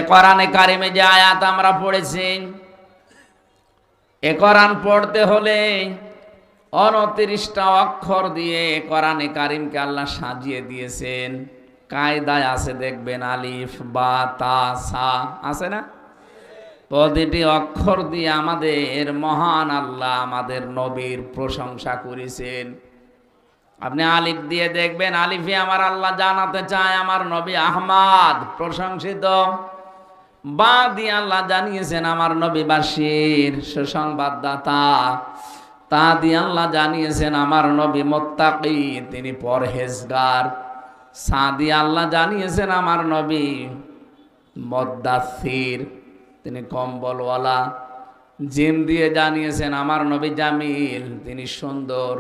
কোরআনে কারিমে যে আয়াত আমরা পড়েছি, এ কোরআন পড়তে হলে 29টা অক্ষর দিয়ে কোরআনে কারিমকে আল্লাহ সাজিয়ে দিয়েছেন। কায়দায় আছে, দেখবেন আলিফ বা তা সা আছে না? প্রতিটি অক্ষর দিয়ে আমাদের মহান আল্লাহ আমাদের নবীর প্রশংসা করেছেন। আপনি আলিফ দিয়ে দেখবেন, আলিফে আমার আল্লাহ জানাতে চায় আমার নবী আহমদ প্রশংসিত। বা দিয়ে আল্লাহ জানিয়েছেন আমার নবী বাশির সুসংবাদদাতা। তা দিয়ে আল্লাহ জানিয়েছেন আমার নবী মুত্তাকি, তিনি পরহেজগার। সা দিয়ে আল্লাহ জানিয়েছেন আমার নবী মুদ্দাসসির, তিনি কম্বলওয়ালা। জিম দিয়ে জানিয়েছেন আমার নবী জামিল, তিনি সুন্দর।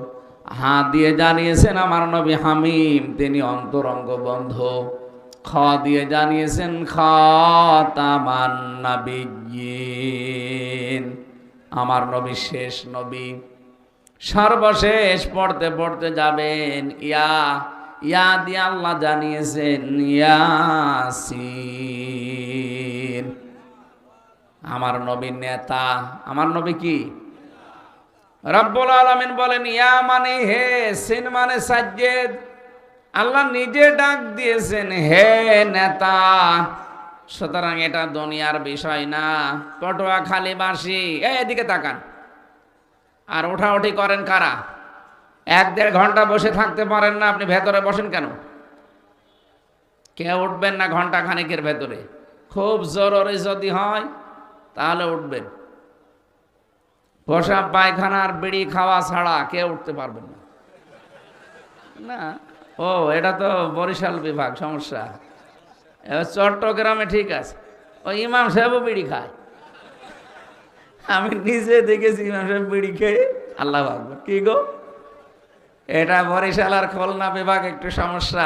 হা দিয়ে জানিয়েছেন আমার নবী হামিম, তিনি অন্তরঙ্গ বন্ধু। খ দিয়ে জানিয়েছেন খাতামান নাবিয়্যিন, আমার নবী শেষ নবী। সর্বশেষ পড়তে পড়তে যাবেন ইয়া দিয়ে আল্লাহ জানিয়েছেন ইয়াসিন, আমার নবী নেতা। আমার নবী কি? রব্বুল আলামিন বলেন ইয়া মানে হে, সিন মানে সাজ্জেদ। আল্লাহ নিজে ডাক দিয়েছেন হে নেতা। সুতরাং এটা দুনিয়ার বিষয় না। পটুয়াখালীবাসী এদিকে তাকান। আর ওঠাউঠি করেন কারা? 1-1.5 ঘন্টা বসে থাকতে পারেন না, আপনি ভেতরে বসেন কেন? কেউ উঠবেন না ঘন্টা খানিকের ভেতরে? খুব জরুরি যদি হয় তাহলে উঠবেন। পোশাক পায়খানার বিড়ি খাওয়া ছাড়া কেউ উঠতে পারবেন না। না, ও এটা তো বরিশাল বিভাগ, সমস্যা। চট্টগ্রামে ঠিক আছে, ওই ইমাম সাহেবও বিড়ি খায়। আমি নিজে দেখেছি ইমাম সাহেব বিড়ি খেয়ে। আল্লাহ আকবার, কি গো, এটা বরিশাল আর খুলনা বিভাগ একটু সমস্যা।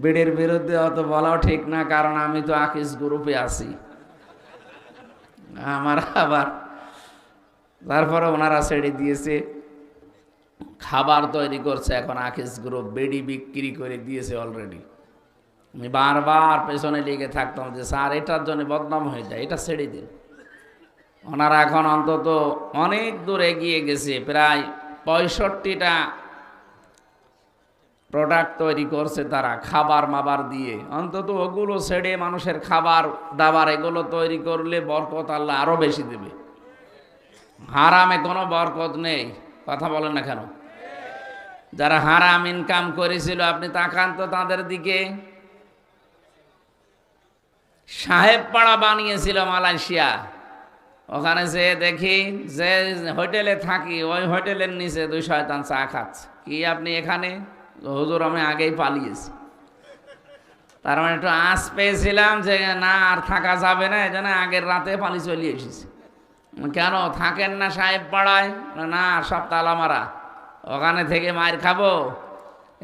বিড়ির বিরুদ্ধে অত বলাও ঠিক না, কারণ আমি তো আকিস গ্রুপে আছি। আমার আবার তারপরে ওনারা ছেড়ে দিয়েছে, খাবার তৈরি করছে এখন আকিস গ্রুপ, বিড়ি বিক্রি করে দিয়েছে অলরেডি। আমি বারবার পেছনে লেগে থাকতাম যে স্যার এটার জন্য বদনাম হয়ে যায়, এটা ছেড়ে দিন। ওনারা এখন অন্তত অনেক দূর এগিয়ে গেছে, প্রায় 65টা প্রোডাক্ট তৈরি করছে তারা খাবার মাবার দিয়ে। অন্তত ওগুলো ছেড়ে মানুষের খাবার দাবার এগুলো তৈরি করলে বরকত আল্লাহ আরো বেশি দেবে। হারামে কোনো বরকত নেই, কথা বলেন না কেন? যারা হারাম ইনকাম করেছিল আপনি তাকান তো তাদের দিকে। সাহেব পাড়া বানিয়েছিল মালয়েশিয়া, ওখানে যে দেখি যে হোটেলে থাকি ওই হোটেলের নিচে 2 শয়তান চা খাচ্ছে। কি আপনি এখানে? হুজুর আমি আগেই পালিয়েছি। তার মানে একটু আঁচ পেয়েছিলাম যে না আর থাকা যাবে না, এই জন্য আগের রাতে পালিয়ে চলে এসেছি। কেন থাকেন না সাহেব পাড়ায়? না, সব তালা মারা, ওখানে থেকে মার খাবো।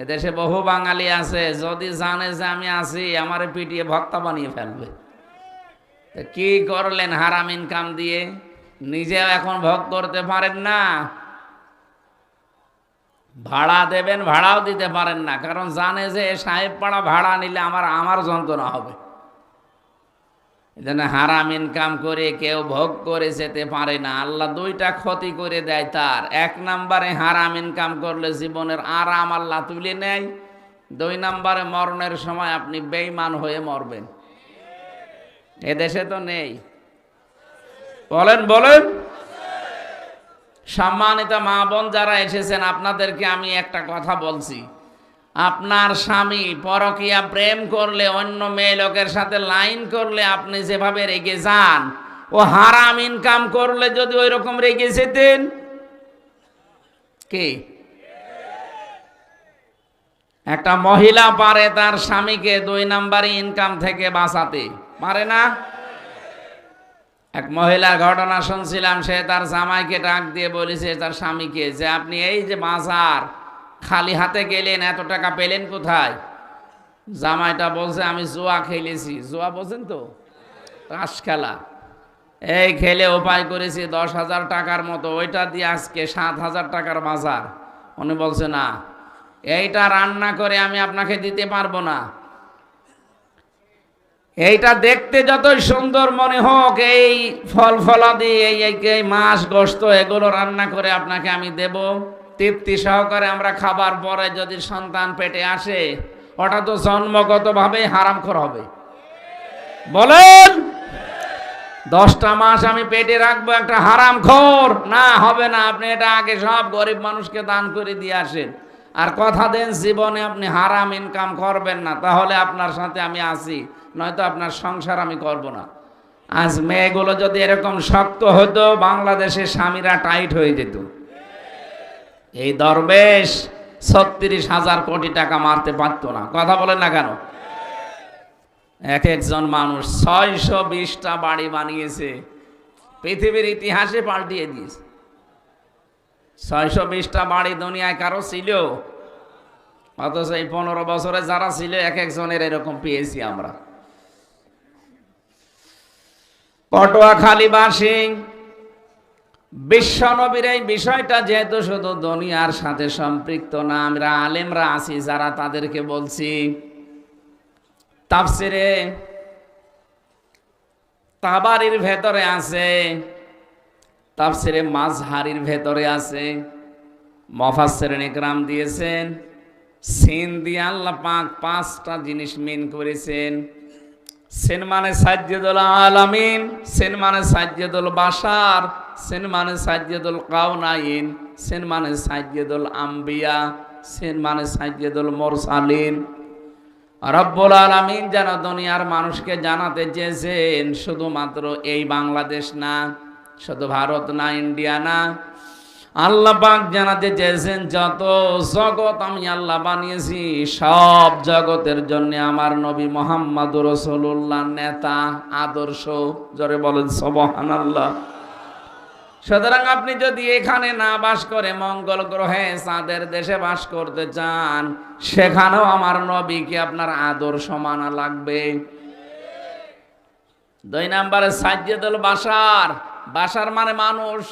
এদেশে বহু বাঙালি আছে, যদি জানে যে আমি আছি আমারে পিটিয়ে ভক্তা বানিয়ে ফেলবে। কি করলেন হারাম ইনকাম দিয়ে? নিজেও এখন ভোগ করতে পারেন না, ভাড়া দেবেন ভাড়াও দিতে পারেন না, কারণ জানে যে সাহেব পাড়া ভাড়া নিলে আমার যন্ত্রণা হবে। এজন্য হারাম ইনকাম করে কেউ ভোগ করে যেতে পারে না। আল্লাহ 2টা ক্ষতি করে দেয় তার। 1 নম্বরে হারাম ইনকাম করলে জীবনের আরাম আল্লাহ তুলে নেয়। 2 নম্বরে মরণের সময় আপনি বেঈমান হয়ে মরবেন। এদেশে তো নেই, বলেন বলেন। সম্মানিত মা বোন যারা এসেছেন, আপনাদেরকে আমি একটা কথা বলছি। আপনার স্বামী পরকীয়া প্রেম করলে, অন্য মেয়ে লোকের সাথে লাইন করলে আপনি যেভাবে রেগে যান, ও হারাম ইনকাম করলে যদি ওই রকম রেগে যেতেন। কি একটা মহিলা পারে তার স্বামীকে 2 নম্বরই ইনকাম থেকে বাঁচাতে? পারে না? এক মহিলার ঘটনা শুনছিলাম, সে তার জামাইকে ডাক দিয়ে বলেছে তার স্বামীকে যে আপনি এই যে বাজার খালি হাতে গেলেন, এত টাকা পেলেন কোথায়? জামাইটা বলছে আমি জুয়া খেলেছি। জুয়া বোঝেন তো? তাস খেলা। এই খেলে উপায় করেছি 10,000 টাকার মতো, ওইটা দিয়ে আজকে 7,000 টাকার বাজার। উনি বলছে না, এইটা রান্না করে আমি আপনাকে দিতে পারবো না। এইটা দেখতে যতই সুন্দর মনে হোক, এই ফল ফলাদি এই মাছ গোশত এগুলো রান্না করে আপনাকে আমি দেব তৃপ্তি সহকারে আমরা খাবার পরে যদি সন্তান পেটে আসে, ওটা তো জন্মগতভাবেই হারামখোর হবে। বলেন 10টা মাস আমি পেটে রাখবো একটা হারামখোর? না, হবে না। আপনি এটা আগে সব গরিব মানুষকে দান করে দিয়ে আসেন, আর কথা দেন জীবনে আপনি হারাম ইনকাম করবেন না, তাহলে আপনার সাথে আমি আছি, নয়তো আপনার সংসার আমি করব না। আজ মেয়েগুলো যদি এরকম শক্ত হতো, বাংলাদেশের স্বামীরা টাইট হয়ে যেত। এই দরবেশ 36,000 কোটি টাকা মারতে পারতো না। কথা বলেন না কেন? এক একজন মানুষ 620টা বাড়ি বানিয়েছে, পৃথিবীর ইতিহাসে পাল্টিয়ে দিয়েছে। 620টা বাড়ি দুনিয়ায় কারো ছিল? অথচ এই 15 বছরে যারা ছিল এক একজনের এরকম পেয়েছি আমরা। পটুয়াখালীবাসী বিশ্বনবীর এই বিষয়টা যেহেতু শুধু দুনিয়ার সাথে সম্পৃক্ত না, আমরা আলেমরা আছি যারা, তাদেরকে বলছি তাফসিরে তাবারির ভেতরে আছে, তাফসিরে মাজহারির ভেতরে আছে, মুফাসসিরিন ইকরাম দিয়েছেন, সিন দিয়ে আল্লাহ পাক 5টা জিনিস মিন করেছেন। সিন মানে সাজ্জাদুল আলামিন, সিন মানে সাজ্জাদুল বাশার, সিন মানে সাজ্জাদুল কাউনাইন, সিন মানে সাজ্জাদুল আম্বিয়া, সিন মানে সাজ্জাদুল মুরসালিন। রব্বুল আলামিন যেন দুনিয়ার মানুষকে জানাতে চেয়েছেন, শুধুমাত্র এই বাংলাদেশ না, শুধু ভারত না, ইন্ডিয়া না, আল্লাহ পাক জানাতে চেয়েছেন যত জগৎ আমি আল্লাহ বানিয়েছি, সব জগতের জন্য আমার নবী মুহাম্মদুর রাসূলুল্লাহ নেতা, আদর্শ। জোরে বলেন সুবহানাল্লাহ। সুতরাং আপনি যদি এখানে না বাস করে মঙ্গল গ্রহে চাঁদের দেশে বাস করতে চান, সেখানেও আমার নবীকে আপনার আদর্শ মানা লাগবে। 2 নম্বরে সাজ্জাদুল বাশার। বাশার মানে মানুষ,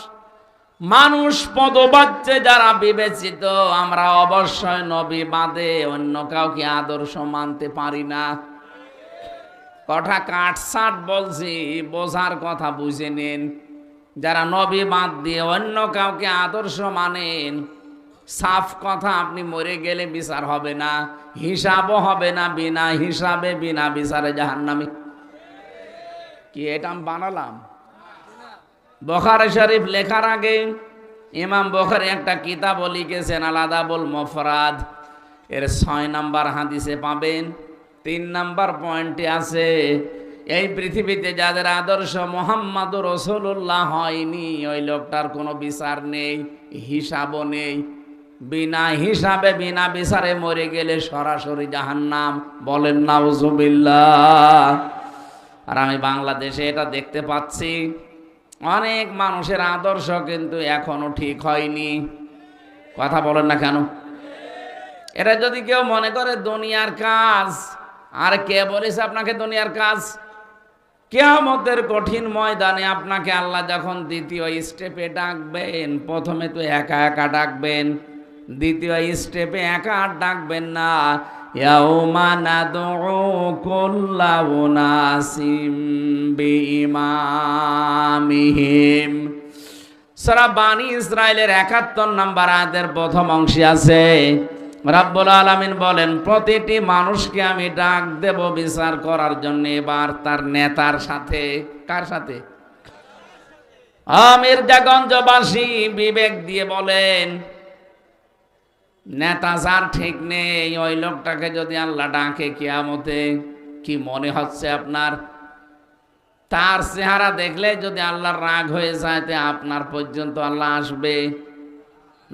মানুষ পদবাচ্যে যারা বিবেচিত, আমরা অবশ্যই নবী বাদে অন্য কাউকে আদর্শ মানতে পারি না। কথা কাটছাট বলছি, বোঝার কথা বুঝে নিন। যারা নবী বাদ দিয়ে অন্য কাউকে আদর্শ মানেন, সাফ কথা, আপনি মরে গেলে বিচার হবে না, হিসাবও হবে না, বিনা হিসাবে বিনা বিচারে জাহান্নামী। কি এটা আমি বানালাম? বুখারী শরীফ লেখার আগে ইমাম বুখারী একটা কিতাব লিখেছেন, আল আদাবুল মুফরাদ। এর 6 নম্বর হাদিসে পাবেন, 3 নম্বর পয়েন্টে আছে, এই পৃথিবীতে যাদের আদর্শ মুহাম্মদুর রাসূলুল্লাহ হয়নি, ওই লোকটার কোনো বিচার নেই, হিসাবও নেই, বিনা হিসাবে বিনা বিচারে মরে গেলে সরাসরি জাহান্নাম। বলেন নাউজুবিল্লাহ। আর আমি বাংলাদেশে এটা দেখতে পাচ্ছি, অনেক মানুষের আদর্শ কিন্তু এখনো ঠিক হয়নি। কথা বলেন না কেন? এটা যদি কেউ মনে করে দুনিয়ার কাজ, আর কে বলেছে আপনাকে দুনিয়ার কাজ? কিয়ামতের কঠিন ময়দানে আপনাকে আল্লাহ যখন দ্বিতীয় স্টেপে ডাকবেন, প্রথমে তো একা একা ডাকবেন, দ্বিতীয় স্টেপে একা আর ডাকবেন না। ইয়াউমা নাদউ কুল্লা উনাসিম বিইমামিহিম। সূরা বানী ইসরাইলের 71 নম্বর আয়াতের প্রথম অংশে আছে, রাব্বুল আলামিন বলেন, প্রতিটি মানুষকে আমি ডাক দেব বিচার করার জন্য। এবার তার নেতার সাথে। কার সাথে? মির্জাগঞ্জবাসী বিবেক দিয়ে বলেন, নেতা যার ঠিক নেই, ওই লোকটাকে যদি আল্লাহ ডাকে কিয়ামতে, কি মনে হচ্ছে আপনার? তার চেহারা দেখলে যদি আল্লাহর রাগ হয়ে যায়, তে আপনার পর্যন্ত আল্লাহ আসবে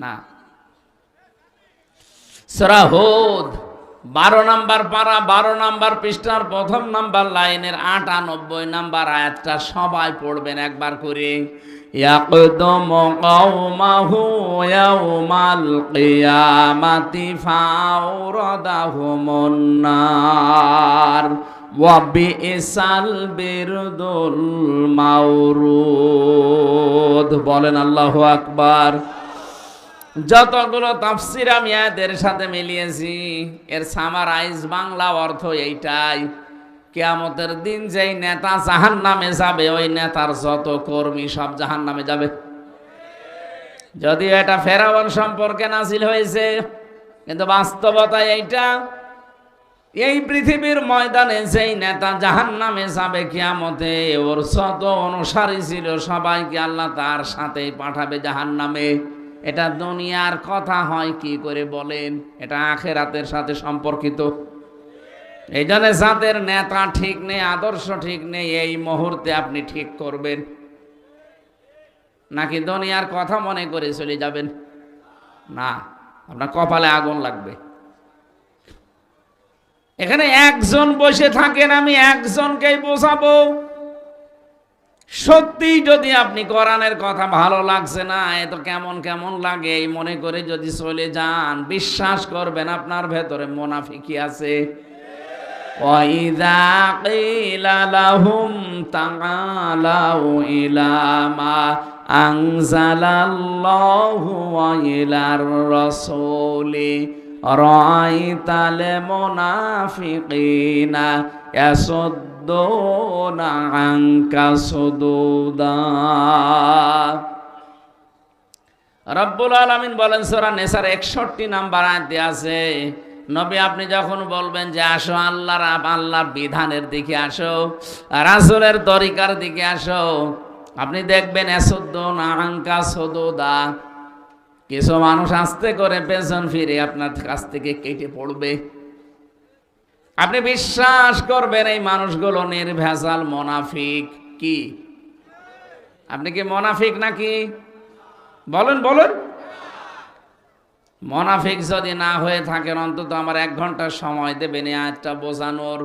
না। সূরা হুদ 12 নম্বর পারা 12 নম্বর পৃষ্ঠার 1 নম্বর লাইনের 98 নম্বর আয়াতটা সবাই পড়বেন একবার করে। ইয়াকদুমু কওমাহু ইয়াউমাল কিয়ামাতি ফাওরাদাহুমুন নার ওয়া বিইসাল বিরদুল মাওরুদ। বলেন আল্লাহু আকবার। যতগুলো তাফসীর আমি এদের সাথে মিলিয়েছি, এর সামারাইজ বাংলা অর্থ এইটাই, কিয়ামতের দিন যেই নেতা জাহান্নামে যাবে ওই নেতার যত কর্মী সব জাহান্নামে যাবে। যদিও এটা ফেরাউন সম্পর্কে নাযিল হয়েছে, কিন্তু বাস্তবতায় এইটা এই পৃথিবীর ময়দানে যেই নেতা জাহান্নামে যাবে কিয়ামতে, ওর যত অনুসারী ছিল সবাইকে আল্লাহ তার সাথেই পাঠাবে জাহান্নামে। এটা দুনিয়ার কথা হয় কি করে বলেন? এটা আখিরাতের সাথে সম্পর্কিত। এই জন্য যাদের নেতা ঠিক নেই, আদর্শ ঠিক নেই, এই মুহূর্তে আপনি ঠিক করবেন নাকি দুনিয়ার কথা মনে করে চলে যাবেন? না, আপনার কপালে আগুন লাগবে। এখানে একজন বসে থাকেন, আমি একজনকেই বোঝাবো। সত্যি যদি আপনি কোরআনের কথা ভালো লাগছে না, এ তো কেমন কেমন লাগে এই মনে করে যদি চলে যান, বিশ্বাস করবেন আপনার ভেতরে মুনাফিকি আছে। وَإِذَا قِيلَ لَهُمْ تَعَالَوْا إِلَى مَا أَنزَلَ اللَّهُ وَإِلَى الرَّسُولِ رَأَيْتَ الْمُنَافِقِينَ يَصُدُّونَ عَنكَ صُدُودًا। রব্বুল আলামিন বলেন সূরা নিসার 61 নম্বর আয়াতে আছে, নবী আপনি যখন বলবেন যে আসো আল্লাহর বিধানের দিকে আসো, রাসূলের তরিকার দিকে আসো, আপনি দেখবেন ইয়াসুদ্দুনা আনকা সুদুদা, কিছু মানুষ আস্তে করে পেছন ফিরে আপনার কাছ থেকে কেটে পড়বে। আপনি বিশ্বাস করবেন এই মানুষগুলো নির্ভেজাল মুনাফিক। কি আপনি কি মুনাফিক নাকি? বলেন বলেন। মুনাফিক যদি না হয়ে থাকেন অন্তত আমার 1 ঘন্টা সময় দেবেন এই আয়াতটা বোঝানোর।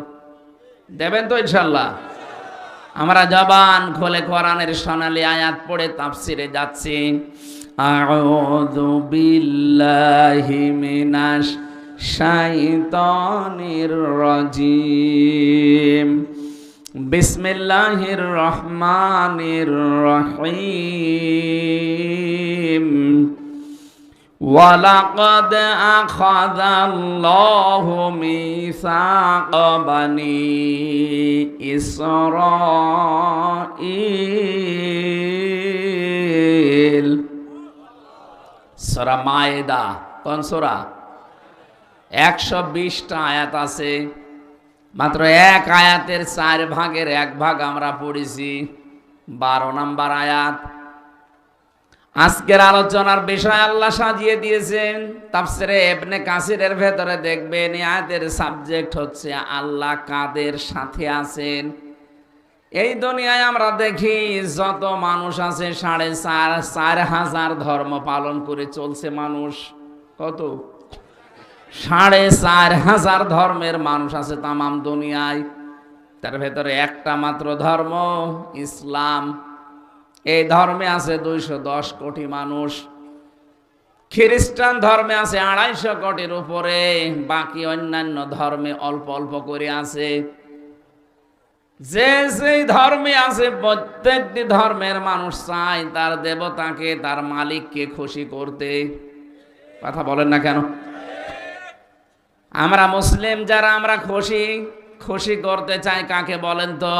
দেবেন তো ইনশাআল্লাহ? আমরা জবান খুলে কোরআনের সোনালী আয়াত পড়ে তাফসিরে যাচ্ছি। আউযু বিল্লাহি মিনাশ শাইতানির রাজিম। বিসমিল্লাহির রহমানির রহিম। وَلَقَدْ أَخَذَ اللَّهُ مِيثَاقَ بَنِي إِسْرَائِيلَ। সূরা মায়েদা। কোন সূরা? 120টা আয়াত আছে, মাত্র এক আয়াতের 4 ভাগের 1 ভাগ আমরা পড়েছি, 12 নম্বর আয়াত। আজকের আলোচনার বিষয় আল্লাহ সাজিয়ে দিয়েছেন। তাফসিরে ইবনে কাসিরের ভেতরে দেখবেন এই আয়াতের সাবজেক্ট হচ্ছে আল্লাহ কাদের সাথে আছেন। এই দুনিয়ায় আমরা দেখি যত মানুষ আছে 4,500 ধর্ম পালন করে চলছে মানুষ। কত? 4,500 ধর্মের মানুষ আছে তামাম দুনিয়ায়। তার ভেতরে একটা মাত্র ধর্ম ইসলাম। এই ধর্মে আছে 210 কোটি মানুষ। খ্রিস্টান ধর্মে আছে 250 কোটির উপরে, বাকি অন্যান্য ধর্মে অল্প অল্প করে আছে। যে যেই ধর্মে আছে প্রত্যেকটি ধর্মের মানুষ চায় তার দেবতাকে, তার মালিককে খুশি করতে। কথা বলেন না কেন? আমরা মুসলিম যারা আমরা খুশি করতে চাই কাকে বলেন তো?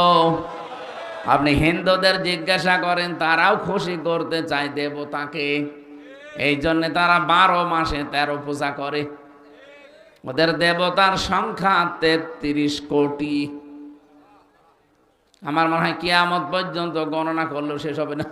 আপনি হিন্দুদের জিজ্ঞাসা করেন, তারাও খুশি করতে চায় দেবতাকে। এই জন্য তারা 12 মাসে 13 পূজা করে। ওদের দেবতার সংখ্যা 33 কোটি। আমার মনে হয় কিয়ামত পর্যন্ত গণনা করলেও শেষ হবে না।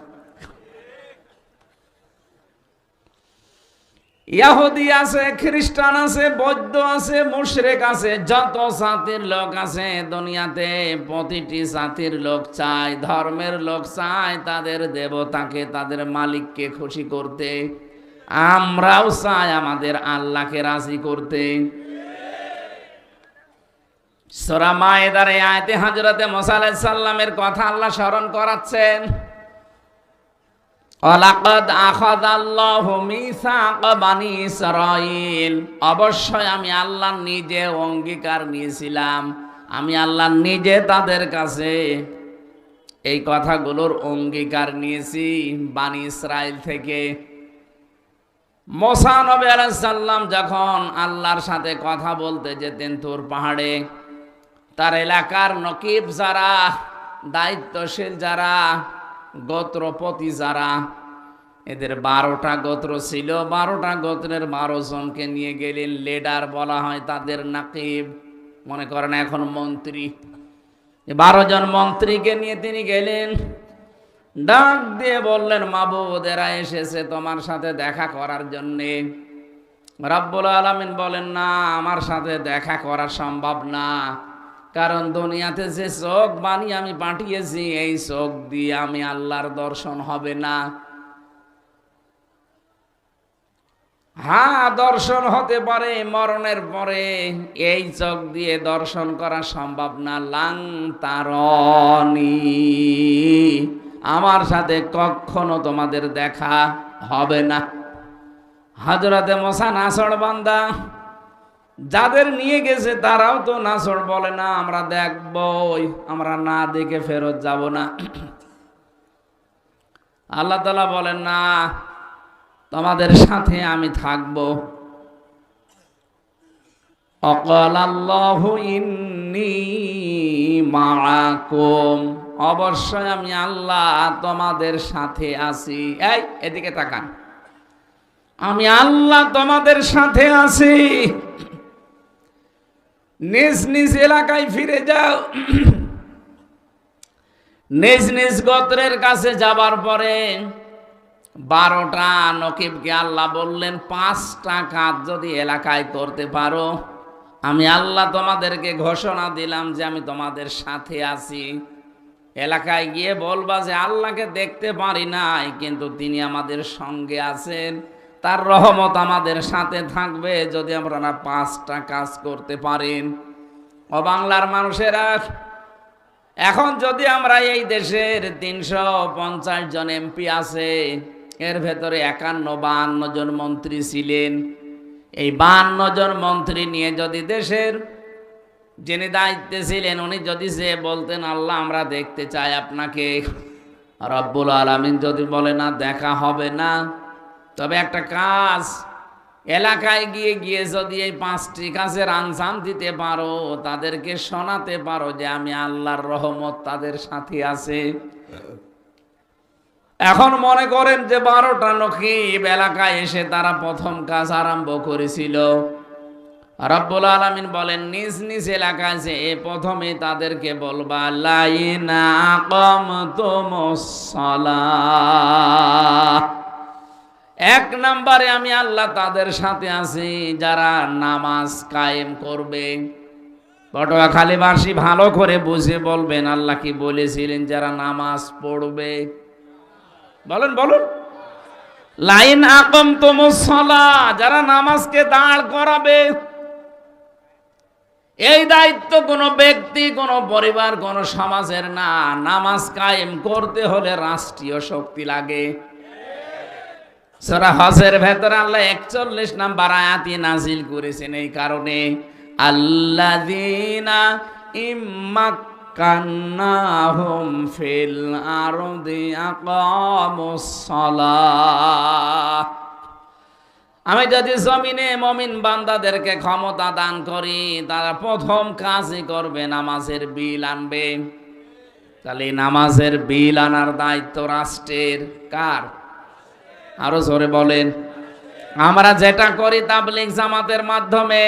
ইহুদি আছে, খ্রিস্টান আছে, বৌদ্ধ আছে, মুশরিক আছে, যত জাতির লোক আছে দুনিয়াতে, প্রতিটি জাতির লোক চায়, ধর্মের লোক চায় তাদের দেবতাকে, তাদের মালিককে খুশি করতে। আমরাও চাই আমাদের আল্লাহকে রাজি করতে। সূরা মায়েদার এই আয়াতে হযরতে মুসা আলাইহিস সালামের কথা আল্লাহ স্মরণ করাচ্ছেন। ওয়ালাকাদ আখাযাল্লাহু মিসাকা বানি ইসরাঈল। অবশ্যই আমি আল্লাহ নিজে অঙ্গীকার নিয়েছিলাম, আমি আল্লাহ নিজে তাদের কাছে এই কথাগুলোর অঙ্গীকার নিয়েছি বানি ইসরাইল থেকে। মুসা নবী আলাইহিস সালাম যখন আল্লাহর সাথে কথা বলতে যেতেন তুর পাহাড়ে, তার এলাকার নকিব যারা, দায়িত্বশীল যারা, গোত্রপতি যারা, এদের 12টা গোত্র ছিল। 12টা গোত্রের 12 জনকে নিয়ে গেলেন। লিডার বলা হয় তাদের, নাকিব মনে করেন এখন মন্ত্রী। 12 জন মন্ত্রীকে নিয়ে তিনি গেলেন, ডাক দিয়ে বললেন, মাবুদ এরা এসেছে তোমার সাথে দেখা করার জন্যে। রাব্বুল আলামিন বলেন, না, আমার সাথে দেখা করা সম্ভব না, কারণ দুনিয়াতে যে চোখ বানিয়ে আমি পাঠিয়েছি এই চোখ দিয়ে আমি আল্লাহর দর্শন হবে না। হ্যাঁ, দর্শন হতে পারে মরণের পরে, এই চোখ দিয়ে দর্শন করা সম্ভব না। লাং তারনি, আমার সাথে কখনো তোমাদের দেখা হবে না। হযরতে মুসা নাছড় বান্দা, যাদের নিয়ে গেছে তারাও তো নাছড়, বলে না আমরা দেখবই, আমরা না দেখে ফেরত যাব না। আল্লাহ তাআলা বলেন, না, তোমাদের সাথে আমি থাকব। অকালাল্লাহু ইন্নী মাআকুম, অবশ্যই আমি আল্লাহ তোমাদের সাথে আছি। এই এদিকে তাকান, আমি আল্লাহ তোমাদের সাথে আছি। নিজ নিজ এলাকায় ফিরে যাও। নিজ নিজ গোত্রের কাছে যাবার পরে 12টা নকিবকে আল্লাহ বললেন, 5টা কাজ যদি এলাকায় করতে পারো, আমি আল্লাহ তোমাদেরকে ঘোষণা দিলাম যে আমি তোমাদের সাথে আছি। এলাকায় গিয়ে বলবা যে আল্লাহকে দেখতে পারি নাই, কিন্তু তিনি আমাদের সঙ্গে আছেন, তার রহমত আমাদের সাথে থাকবে যদি আমরা 5টা কাজ করতে পারেন। ও বাংলার মানুষেরা, এখন যদি আমরা এই দেশের 350 জন এমপি আছে, এর ভেতরে 51-52 জন মন্ত্রী ছিলেন, এই 52 জন মন্ত্রী নিয়ে যদি দেশের যিনি দায়িত্বে ছিলেন উনি যদি যে বলতেন, আল্লাহ আমরা দেখতে চাই আপনাকে, রব্বুল আলামিন যদি বলে না দেখা হবে না, তবে একটা কাজ, এলাকায় গিয়ে গিয়ে যদি এই 5টি কাজের আঞ্জাম দিতে পারো, তাদেরকে শোনাতে পারো যে আমি আল্লাহর রহমত তাদের সাথে আছে। এখন মনে করেন যে 12টা নকিব এলাকায় এসে তারা প্রথম কাজ আরম্ভ করেছিল। রব্বুল আলামিন বলেন, নিজ নিজ এলাকায় যে প্রথমে তাদেরকে বলবা, লাইনা আকামতুমুস সালাহ, 1 নম্বরে আমি আল্লাহ তাদের সাথে আছি যারা নামাজ কায়েম করবে। পটুয়াখালীবাসী ভালো করে বুঝে বলবেন, আল্লাহ কি বলেছিলেন? যারা নামাজ পড়বে। বলেন বলুন, লাইন আকামতুমুস সালাহ, যারা নামাজকে দাঁড় করাবে। এই দায়িত্ব কোনো ব্যক্তি, কোনো পরিবার, কোনো সমাজের না। নামাজ কায়েম করতে হলে রাষ্ট্রীয় শক্তি লাগে। সূরা হজের ভেতরে আল্লাহ 41 নম্বর আয়াতই নাজিল করেছেন এই কারণে, আল্লাযীনা ইম্মাক্কান্নাহুম ফিল আরদি আকামুস সালাহ। আমি যদি জমিনে মুমিন বান্দাদেরকে ক্ষমতা দান করি, তারা প্রথম কাজই করবে নামাজের বিল আনবে। তাহলে নামাজের বিল আনার দায়িত্ব রাষ্ট্রের। কার? আরো জোরে বলেন। আমরা যেটা করি তাবলীগ জামাতের মাধ্যমে,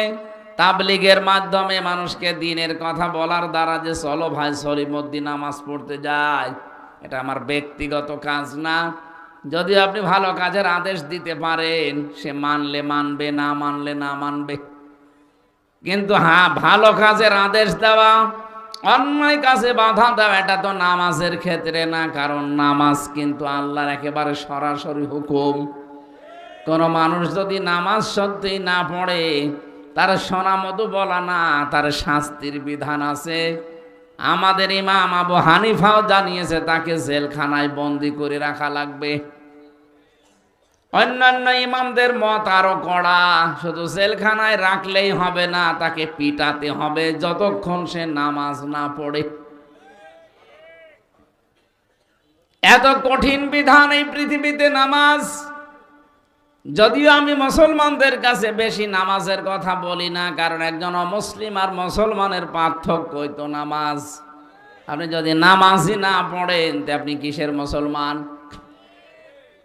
তাবলীগের মাধ্যমে মানুষকে দ্বীনের কথা বলার দ্বারা যে চলো ভাই সলিমুদ্দিন নামাজ পড়তে যায়, এটা আমার ব্যক্তিগত কাজ না। যদি আপনি ভালো কাজের আদেশ দিতে পারেন, সে মানলে মানবে, না মানলে না মানবে। কিন্তু হ্যাঁ, ভালো কাজের আদেশ দেওয়া, অন্যায় কাজে বাধা দেওয়া, এটা তো নামাজের ক্ষেত্রে না। কারণ নামাজ কিন্তু আল্লাহর একেবারে সরাসরি হুকুম। কোনো মানুষ যদি নামাজ সত্যি না পড়ে, তার শোনা মতো বলা না, তার শাস্তির বিধান আছে। আমাদের ইমাম আবু হানিফাও জানিয়েছে তাকে জেলখানায় বন্দি করে রাখা লাগবে। অন্যান্য ইমামদের মত আরো কড়া, শুধু জেলখানায় রাখলেই হবে না, তাকে পিটাতে হবে যতক্ষণ সে নামাজ না পড়ে। এত কঠিন বিধান এই পৃথিবীতে নামাজ। যদিও আমি মুসলমানদের কাছে বেশি নামাজের কথা বলি না, কারণ একজন অমুসলিম আর মুসলমানের পার্থক্যই তো নামাজ। আপনি যদি নামাজই না পড়েন তে আপনি কিসের মুসলমান?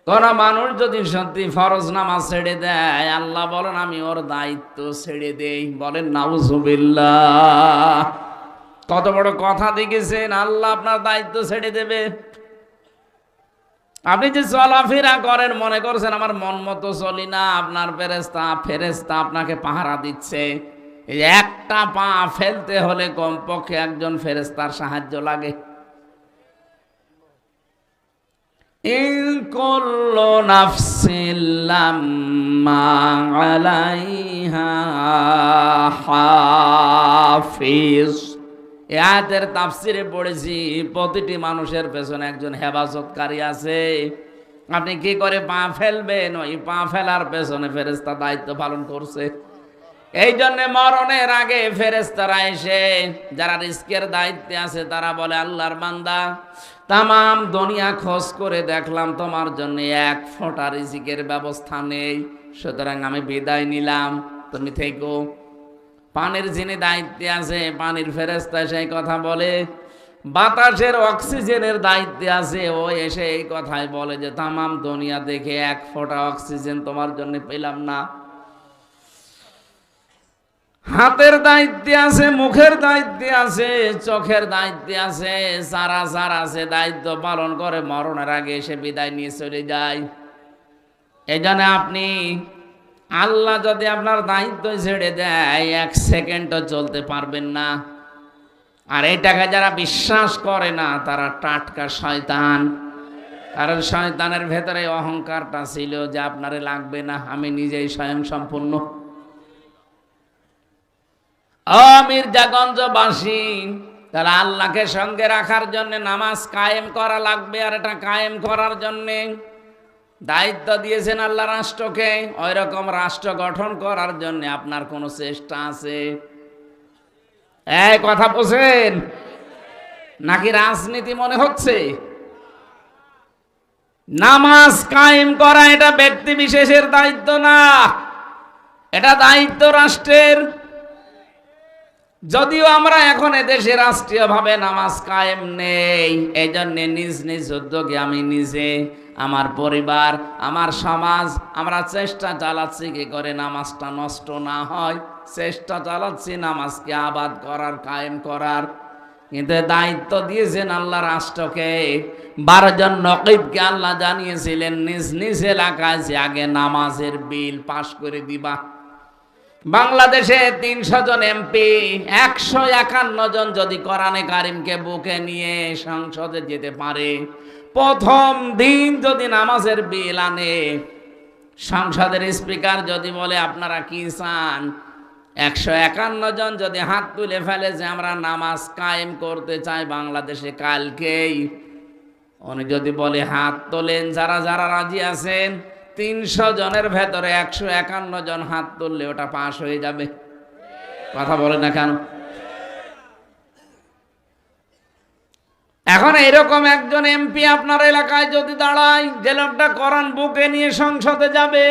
কোন মানুষ যদি সত্যি ফরজ নামাজ ছেড়ে দেয়, আল্লাহ বলেন আমি ওর দায়িত্ব ছেড়ে দেই। বলেন নাউজুবিল্লাহ। কত বড় কথা দেখেছেন, আল্লাহ আপনার দায়িত্ব ছেড়ে দেবে। আপনি যে চলাফেরা করেন, মনে করছেন আমার মন মতো চলি না, আপনার ফেরেশতা আপনাকে পাহারা দিচ্ছে। এই একটা পা ফেলতে হলে কমপক্ষে একজন ফেরেশতার সাহায্য লাগে। ইন কুল্লু নাফসিন লাম্মা আলাইহা হাফিজ। এই আয়াতের তাফসিরে পড়েছি, প্রতিটি মানুষের পেছনে একজন হেফাজতকারী আছে। আপনি কি করে পা ফেলবেন, ওই পা ফেলার পেছনে ফেরেশতা দায়িত্ব পালন করছে। এই জন্য মরণের আগে ফেরেশতারা এসে যারা রিস্কের দায়িত্বে আছে তারা বলে, আল্লাহর বান্দা, তামাম দুনিয়া খোঁজ করে দেখলাম তোমার জন্য এক ফোঁটা রিজিকের ব্যবস্থা নেই, সুতরাং আমি বিদায় নিলাম, তুমি থেকো। পানির যিনি দায়িত্বে আছে, পানির ফেরেশতা সেই কথা বলে। বাতাসের অক্সিজেনের দায়িত্বে আছে, ও এসে এই কথাই বলে যে তামাম দুনিয়া দেখে এক ফোঁটা অক্সিজেন তোমার জন্য পেলাম না। হাতের দায়িত্বে আছে, মুখের দায়িত্বে আছে, চোখের দায়িত্বে আছে, সারা আছে, দায়িত্ব পালন করে মরণের আগে এসে বিদায় নিয়ে চলে যায়। এই জন্য আপনি, আল্লাহ যদি আপনার দায়িত্ব ছেড়ে দেয়, এক সেকেন্ডও চলতে পারবেন না। আর এটাকে যারা বিশ্বাস করে না তারা টাটকা শয়তান। কারণ শয়তানের ভেতরে অহংকারটা ছিল যে আপনারে লাগবে না, আমি নিজেই স্বয়ং সম্পূর্ণ। মির্জাগঞ্জবাসী, তারা আল্লাহকে সঙ্গে রাখার জন্য নামাজ কায়েম করা লাগবে। আর এটা কায়েম করার জন্যে দায়িত্ব দিয়েছেন আল্লাহ রাষ্ট্রকে। ওই রকম রাষ্ট্র গঠন করার জন্য আপনার কোনো চেষ্টা আছে? এই কথা বোঝেন নাকি রাজনীতি মনে হচ্ছে? নামাজ কায়েম করা এটা ব্যক্তি বিশেষের দায়িত্ব না, এটা দায়িত্ব রাষ্ট্রের। যদিও আমরা এখন এদেশে রাষ্ট্রীয়ভাবে নামাজ কায়েম নেই, এই জন্য নিজ নিজ উদ্যোগে আমি নিজে, আমার পরিবার, আমার সমাজ, আমরা চেষ্টা চালাচ্ছি কি করে নামাজটা নষ্ট না হয়। চেষ্টা চালাচ্ছি নামাজকে আবাদ করার, কায়েম করার। কিন্তু দায়িত্ব দিয়েছেন আল্লাহ রাষ্ট্রকে। 12 জন নকিবকে আল্লাহ জানিয়েছিলেন নিজ নিজ এলাকায় যে আগে নামাজের বিল পাশ করে দিবা। বাংলাদেশে 300 জন এমপি, 151 জন যদি কোরআনে কারিমকে বুকে নিয়ে সংসদে যেতে পারে, প্রথম দিন যদি নামাজের বিল আনে, সংসদের স্পিকার যদি বলে আপনারা কি চান, 151 জন যদি হাত তুলে ফেলে যে আমরা নামাজ কায়েম করতে চাই বাংলাদেশে কালকেই, উনি যদি বলে হাত তোলেন যারা যারা রাজি আছেন, 300 জনের ভেতরে 151 জন হাত তুললে ওটা পাশ হয়ে যাবে। কথা বলে না কেন? এখন এরকম একজন এমপি আপনার এলাকায় যদি দাঁড়ায়, যে লোকটা কোরআন বুকে নিয়ে সংসদে যাবে,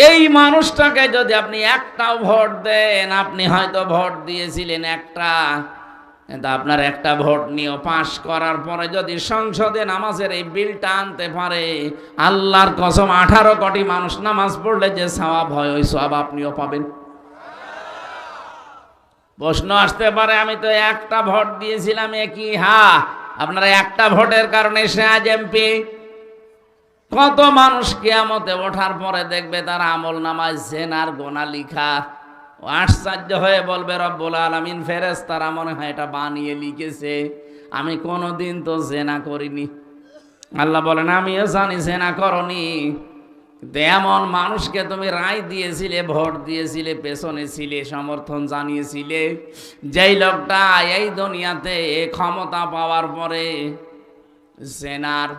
এই মানুষটাকে যদি আপনি একটাও ভোট দেন, আপনি হয়তো ভোট দিয়েছিলেন একটা, কিন্তু আপনার একটা ভোট নিয়েও পাশ করার পরে যদি সংসদে নামাজের এই বিলটা আনতে পারে, আল্লাহর কসম 18 কোটি মানুষ নামাজ পড়লে যে সওয়াব হয়, ওই সওয়াব আপনিও পাবেন। প্রশ্ন আসতে পারে আমি তো একটা ভোট দিয়েছিলাম, একই। হ্যাঁ, আপনারা একটা ভোটের কারণে সে আজ এমপি। কত মানুষ কিয়ামতে ওঠার পরে দেখবে তার আমল নামায় জেনার গোনা লিখা, আশ্চর্য হয়ে বলবে রব্বুল আলামিন, ফেরেশতারা মনে হয় এটা বানিয়ে লিখেছে, আমি কোনোদিন তো জেনা করিনি। আল্লাহ বলেন আমিও জানি জেনা করনি, এমন মানুষকে তুমি রায় দিয়েছিলে, ভোট দিয়েছিলে, পেছনে ছিলে, সমর্থন জানিয়েছিলে, যেই লোকটা এই দুনিয়াতে ক্ষমতা পাওয়ার পরে জেনার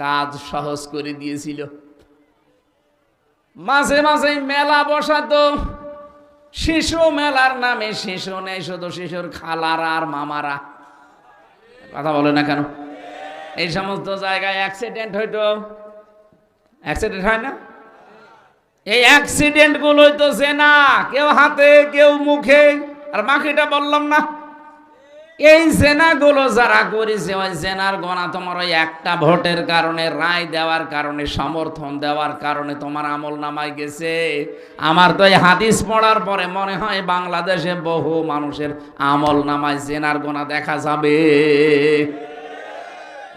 কাজ সহজ করে দিয়েছিল। মাঝে মাঝে মেলা বসাতো, শিশু মেলার নামে শিশু নেই, শুধু শিশুর খালারা আর মামারা। কথা বলে না কেন? এই সমস্ত জায়গায় অ্যাক্সিডেন্ট হইতো, অ্যাক্সিডেন্ট হয় না? এই অ্যাক্সিডেন্ট গুলোই তো জেনা, কেউ হাতে কেউ মুখে, আর বাকিটা বললাম না। এই জেনাগুলো যারা করেছে, ওই জেনার গোনা তোমার ওই একটা ভোটের কারণে, রায় দেওয়ার কারণে, সমর্থন দেওয়ার কারণে তোমার আমল নামায় গেছে। আমার তো এই হাদিস পড়ার পরে মনে হয় বাংলাদেশে বহু মানুষের আমল নামায় জেনার গোনা দেখা যাবে।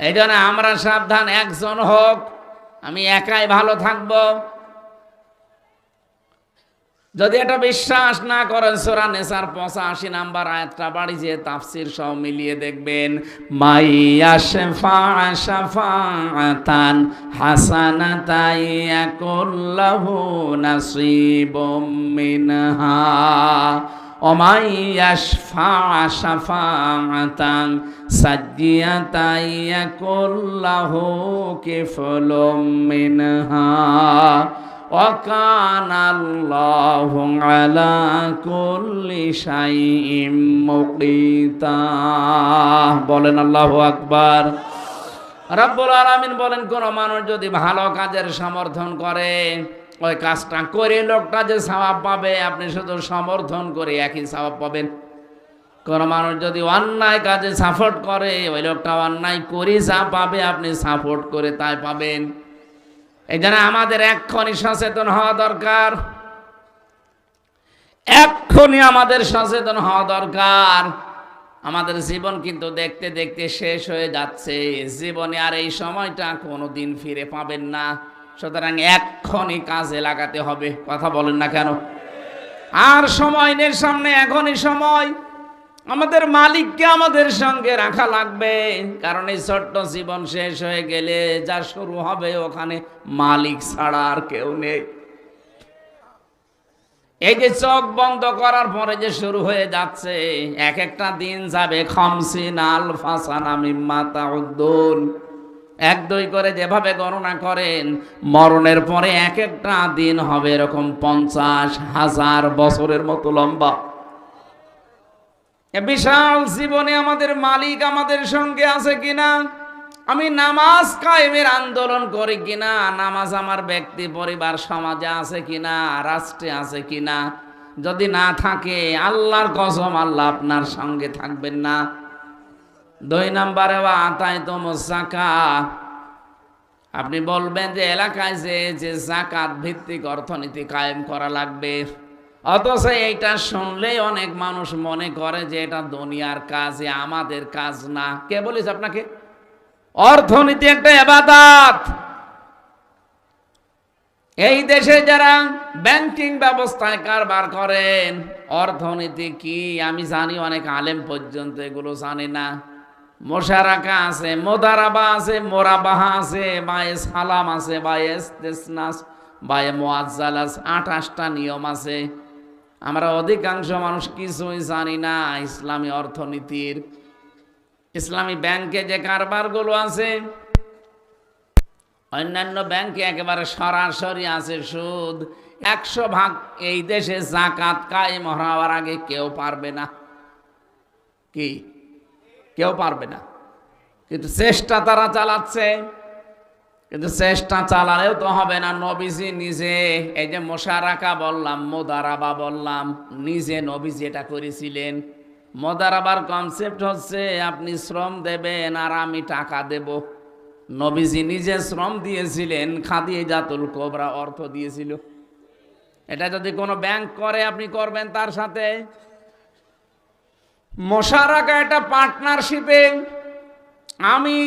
এই জন্য আমরা সাবধান, একজন হোক, আমি একাই ভালো থাকবো। যদি এটা বিশ্বাস না করেন, সূরা নিসার 85 নাম্বার আয়াতটা বাড়ি যে তাফসীর সহ মিলিয়ে দেখবেন। মাইয়াশফা শাফাআতান হাসানাতান ইয়াকুল্লাহু নাসীবুম মিনহা ওয়া মাইয়াশফা শাফাআতান সাজ্জিয়াতান ইয়াকুল্লাহু কিফলুম মিনহা وَكَانَ اللَّهُ عَلَى كُلِّ شَيْءٍ مُقِيتًا। বলেন আল্লাহু আকবার। রব্বুল আলামিন বলেন, কোন মানুষ যদি ভালো কাজের সমর্থন করে, ওই কাজটা করে লোকটা যে সওয়াব পাবে, আপনি শুধু সমর্থন করে একই সওয়াব পাবেন। কোন মানুষ যদি অন্যায় কাজে সাপোর্ট করে, ওই লোকটা অন্যায় করে যা পাবে, আপনি সাপোর্ট করে তাই পাবেন। এই জন্য আমাদের এক্ষুনি সচেতন হওয়া দরকার, এক্ষুনি আমাদের সচেতন হওয়া দরকার। আমাদের জীবন কিন্তু দেখতে দেখতে শেষ হয়ে যাচ্ছে। জীবনে আর এই সময়টা কোনোদিন ফিরে পাবেন না। সুতরাং এক্ষুনি কাজে লাগাতে হবে। কথা বলেন না কেন? আর সময় নেই সামনে, এখনই সময়। আমাদের মালিককে আমাদের সঙ্গে রাখা লাগবে, কারণ এই ছোট্ট জীবন শেষ হয়ে গেলে যা শুরু হবে, ওখানে মালিক ছাড়া আর কেউ নেই। এই যে চোখ বন্ধ করার পরে যে শুরু হয়ে যাচ্ছে, এক একটা দিন যাবে 50 আলফা সানা মিম্মা তাউদ্দুন, 1-2 করে যেভাবে গণনা করেন, মরণের পরে এক একটা দিন হবে এরকম 50,000 বছরের মতো লম্বা। বিশাল জীবনে আমাদের মালিক আমাদের সঙ্গে আছে কিনা, আমি নামাজ কায়েমের আন্দোলন করি কিনা, নামাজ আমার ব্যক্তি পরিবার সমাজে আছে কিনা, রাষ্ট্রে আছে কিনা, যদি না থাকে আল্লাহর কসম আল্লাহ আপনার সঙ্গে থাকবেন না। 2 নম্বরে আতাইতুমুজ যাকাত, আপনি বলবেন যে এলাকায় যে যাকাত ভিত্তিক অর্থনীতি কায়েম করা লাগবে, অথচ এইটা শুনলেই অনেক মানুষ মনে করে যে এটা দুনিয়ার কাজ, আমাদের কাজ না। কে বলেছে আপনাকে? অর্থনীতি একটা ইবাদত। এই দেশে যারা ব্যাংকিং ব্যবস্থায় কারবার করেন, অর্থনীতি কি আমি জানি, অনেক আলেম পর্যন্ত এগুলো জানে না। মোশারাকা আছে, মোদারাবা আছে, মোরাবাহা আছে, বায়ে সালাম আছে, বায়ে ইস্তিসনাস, বায়ে মুআজ্জাল আছে, 28টা নিয়ম আছে। আমরা অধিকাংশ মানুষ কিছুই জানি না ইসলামী অর্থনীতির। ইসলামী ব্যাংকে যে কারবারগুলো আছে, অন্যান্য ব্যাংকে একেবারে সরাসরি আছে সুদ। 100% এই দেশে যাকাত কায়েম হওয়ার আগে কেউ পারবে না। কি? কেউ পারবে না। কিন্তু চেষ্টা তারা চালাচ্ছে। কিন্তু চেষ্টা চালালেও তো হবে না। নবীজি নিজে, এই যে মোশারাকা বললাম, মোদারাবা বললাম, নিজে নবীজি এটা করেছিলেন। মোদারাবার কনসেপ্ট হচ্ছে আপনি শ্রম দেবেন আর আমি টাকা দেব। নবীজি নিজে শ্রম দিয়েছিলেন, খাদিজাতুল কুবরা অর্থ দিয়েছিল। এটা যদি কোনো ব্যাংক করে, আপনি করবেন তার সাথে। মোশারাকা এটা পার্টনারশিপে, আমি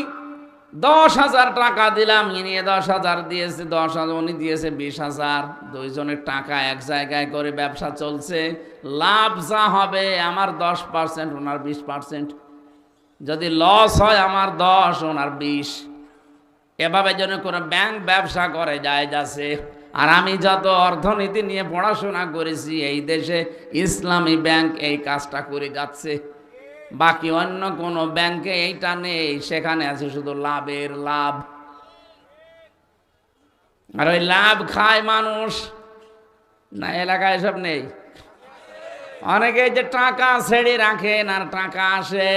10,000 টাকা দিলাম, ইনি 10,000 দিয়েছে, 10,000 উনি দিয়েছে 20,000, দুইজনের টাকা এক জায়গায় করে ব্যবসা চলছে। লাভ যা হবে আমার 10%, ওনার 20%। যদি লস হয় আমার 10, ওনার 20। এভাবে যেন কোনো ব্যাংক ব্যবসা করে যায় যাচ্ছে। আর আমি যত অর্থনীতি নিয়ে পড়াশোনা করেছি, এই দেশে ইসলামী ব্যাংক এই কাজটা করে যাচ্ছে। বাকি অন্য কোন ব্যাংকে এইটা নেই, সেখানে আছে শুধু লাভের লাভ। আর ওই লাভ খায় মানুষ না, এলাকায় সব নেই। অনেকে যে টাকা ছেড়ে রাখেন আর টাকা আসে,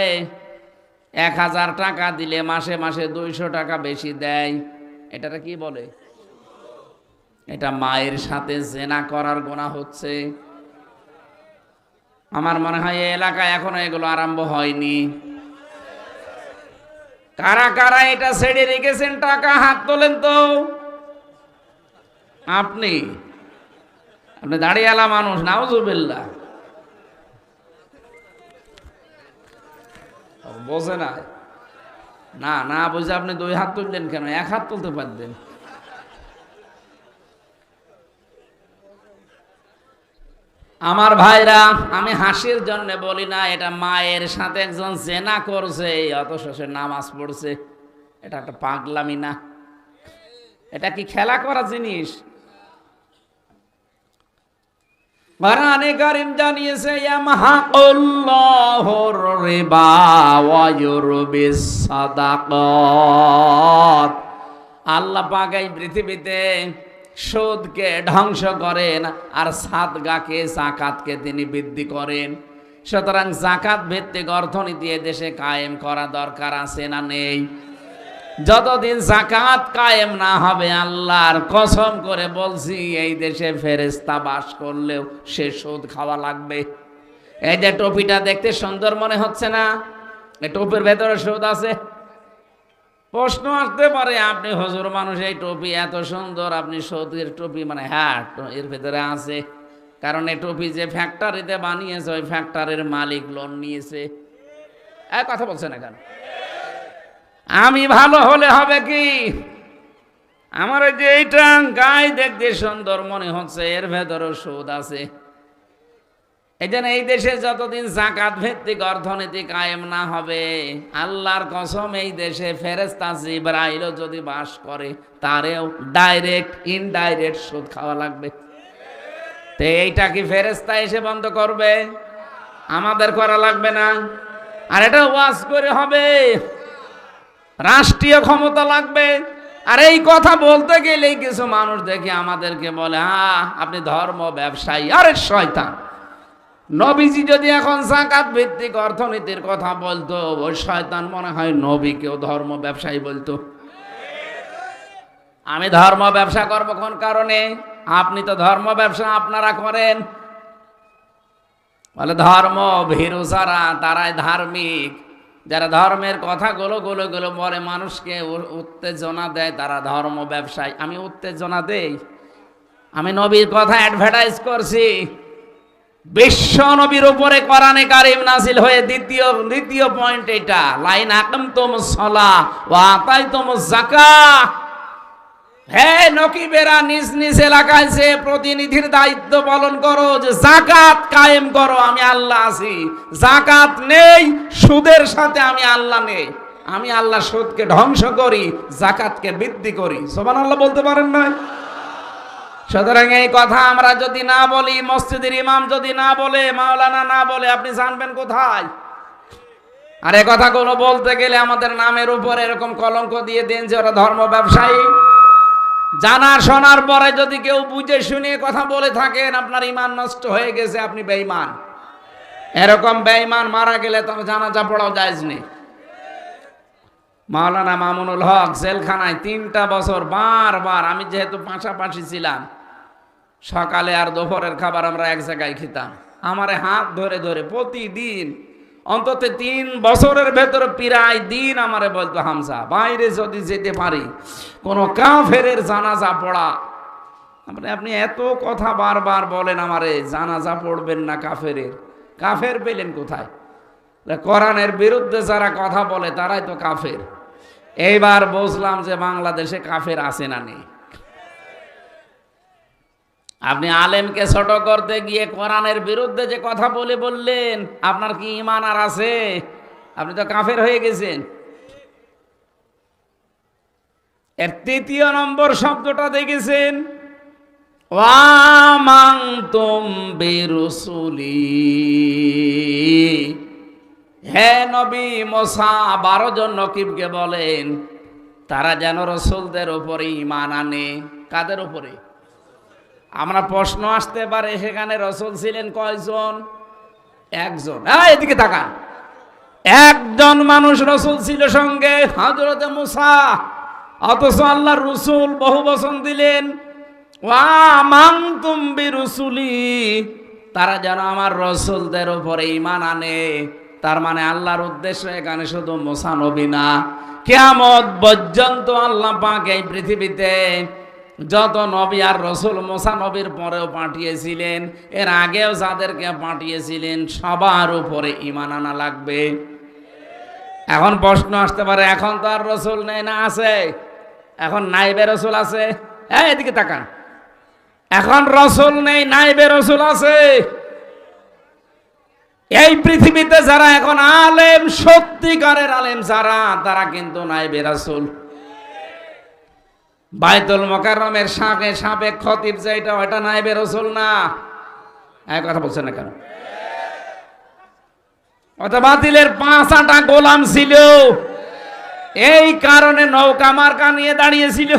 1,000 টাকা দিলে মাসে মাসে 200 টাকা বেশি দেয়। এটাকে কি বলে? এটা মায়ের সাথে জেনা করার গুনাহ হচ্ছে। আমার মনে হয় এই এলাকায় এখনো এগুলো আরম্ভ হয়নি। কারা কারা এটা ছেড়ে রেখেছেন টাকা হাত তোলেন তো। আপনি আপনি দাঁড়িয়েলা মানুষ, নাউজুবিল্লাহ। বোঝে না, না না বুঝে আপনি 2 হাত তুললেন কেন? 1 হাত তুলতে পারতেন। আমার ভাইরা, আমি হাসির জন্য বলি না, এটা মায়ের সাথে একজন জেনা করছে অথচ সে নামাজ পড়ছে। এটা একটা পাগলামি না? এটা কি খেলা করা জিনিস? কোরআনে কারীম জানিয়েছে ইয়ামহাকুল্লাহুর রিবা ওয়া ইউরবিস সাদাকাত। আল্লাহ পাক এই পৃথিবীতে সুদকে ধ্বংস করেন আর সাদগাকে, যাকাতকে তিনি বৃদ্ধি করেন। সুতরাং যাকাত ভিত্তিক অর্থনীতি দেশে কায়েম করা দরকার আছে না নেই? যতদিন যাকাত কায়েম না হবে, আল্লাহর কসম করে বলছি, এই দেশে ফেরেশতা বাস করলেও সে সুদ খাওয়া লাগবে। এই যে টুপিটা দেখতে সুন্দর মনে হচ্ছে না, এই টুপির ভেতরে সুদ আছে। প্রশ্ন আসতে পারে, আপনি হুজুর মানুষ, এই টুপি এত সুন্দর, আপনি সুদের টুপি মানে? হ্যাঁ, এর ভেতরে আছে। কারণ এই টুপি যে ফ্যাক্টরিতে বানিয়েছে, ওই ফ্যাক্টরির মালিক লোন নিয়েছে। কথা বলছে না কেন? আমি ভালো হলে হবে কি, আমার ওই যে এইটা গায়ে দেখতে সুন্দর মনে হচ্ছে, এর ভেতরে সুদ আছে। এই জন্য এই দেশে যতদিন যাকাত ভিত্তিক অর্থনীতি কায়েম না হবে, আল্লাহর কসম, এই দেশে ফেরেশতা জিবরাইলও যদি বাস করে, তারেও ডাইরেক্ট ইনডাইরেক্ট সুদ খাওয়া লাগবে। তো এইটা কি ফেরেশতা এসে বন্ধ করবে? আমাদের করা লাগবে না? আর এটা ওয়াজ করে হবে, রাষ্ট্রীয় ক্ষমতা লাগবে। আর এই কথা বলতে গেলেই কিছু মানুষ দেখে আমাদেরকে বলে, আপনি ধর্ম ব্যবসায়ী। আরে শয়তান! নবীজি যদি এখন যাকাত ভিত্তিক অর্থনীতির কথা বলতো, ওই শয়তান মনে হয় নবীকেও ধর্ম ব্যবসায়ী বলতো। আমি ধর্ম ব্যবসা করবো কোন কারণে? আপনি তো ধর্ম ব্যবসা আপনারা করেন। বলে ধর্ম ভীরু যারা, তারাই ধার্মিক। যারা ধর্মের কথাগুলো বলে মানুষকে উত্তেজনা দেয়, তারা ধর্ম ব্যবসায়ী। আমি উত্তেজনা দেই? আমি নবীর কথা অ্যাডভার্টাইজ করছি। বিশ্ব নবীর উপরে কোরআনে কারীম নাযিল হয়ে দ্বিতীয় পয়েন্ট এটা, লাইন আকামতুমুস সালাহ ওয়া আতাইতুমুজ যাকাত। হে নকিবেরা, নিজ নিজ এলাকায় যে প্রতিনিধির দায়িত্ব পালন করো, যে যাকাত কায়েম করো, আমি আল্লাহ আছি। যাকাত নেই, সুদের সাথে আমি আল্লাহ নেই। আমি আল্লাহ সুদকে ধ্বংস করি, যাকাতকে বৃদ্ধি করি। সুবহানাল্লাহ বলতে পারেন না? সুতরাং এই কথা আমরা যদি না বলি, মসজিদের ইমাম যদি না বলে, মাওলানা না বলে, আপনি জানবেন কোথায়? আর এই কথাগুলো বলতে গেলে আমাদের নামের উপর এরকম কলঙ্ক দিয়ে দেন যে ওরা ধর্ম ব্যবসায়ী। জানা শোনার পরে যদি কেউ বুঝে শুনে কথা বলে থাকেন, আপনার ঈমান নষ্ট হয়ে গেছে, আপনি বেঈমান। এরকম বেঈমান মারা গেলে তো জানাজা পড়াও জায়েজ নেই। মাওলানা মামুনুল হক জেলখানায় 3টা বছর বারবার, আমি যেহেতু পাশাপাশি ছিলাম, সকালে আর দুপুরের খাবার আমরা এক জায়গায় খেতাম। আমারে হাত ধরে ধরে প্রতিদিন অন্তত 3 বছরের ভেতরে প্রায় দিন আমারে বলতো, হামজা, বাইরে যদি যেতে পারি কোনো কাফেরের জানাজা পড়া। আপনি এত কথা বারবার বলেন আমারে, জানাজা পড়বেন না কাফেরের। কাফের পেলেন কোথায়? কোরআনের বিরুদ্ধে যারা কথা বলে তারাই তো কাফের। এইবার বুঝলাম যে বাংলাদেশে কাফের আছে না নেই। আপনি আলেমকে ছোট করতে গিয়ে কোরআনের বিরুদ্ধে যে কথা বললেন, আপনার কি ঈমান আর আছে? আপনি তো কাফের হয়ে গেছেন। এর 3 নম্বর শব্দটা দেখেছেন, ওয়ামানতুম বিরুসুলি। হে নবী মুসা 12 জন নকিবকে বলেন তারা যেন রসুলদের উপরে ঈমান আনে। কাদের উপরে? আমরা প্রশ্ন আসতে পারে, সেখানে রসুল ছিলেন কয়জন? 1জন। এদিকে তাকান, 1জন মানুষ রসুল ছিল সঙ্গে, হযরত মুসা। অথচ আল্লাহর রসুল বহু বচন দিলেন, ওয়া আমানতুম বিরুসুলি, তারা যেন আমার রসুলদের উপরে ঈমান আনে। তার মানে আল্লাহর উদ্দেশ্য এখানে শুধু মুসা নবী না, কিয়ামত পর্যন্ত আল্লাহ পাক এই পৃথিবীতে যত নবী আর রসুল মুসা নবীর পরেও পাঠিয়েছিলেন, এর আগেও যাদেরকে পাঠিয়েছিলেন সবার উপরে ঈমান আনা লাগবে। এখন প্রশ্ন আসতে পারে, এখন তো আর রসুল নেই, না আছে? এখন নাইবে রসুল আছে। এদিকে তাকান, এখন রসুল নেই, নাইবে রসুল আছে। এই পৃথিবীতে যারা এখন আলেম, সত্যিকারের আলেম যারা, তারা কিন্তু নাইবে রাসূল। বাইতুল মোকাররমের সাবেক খতিব যেটা, ওটা নাইবে রাসূল না। এই কথা বলছেন না কেন? ওটা বাতিলের 5 গোলাম ছিল, এই কারণে নৌকা মার্কা নিয়ে দাঁড়িয়েছিল।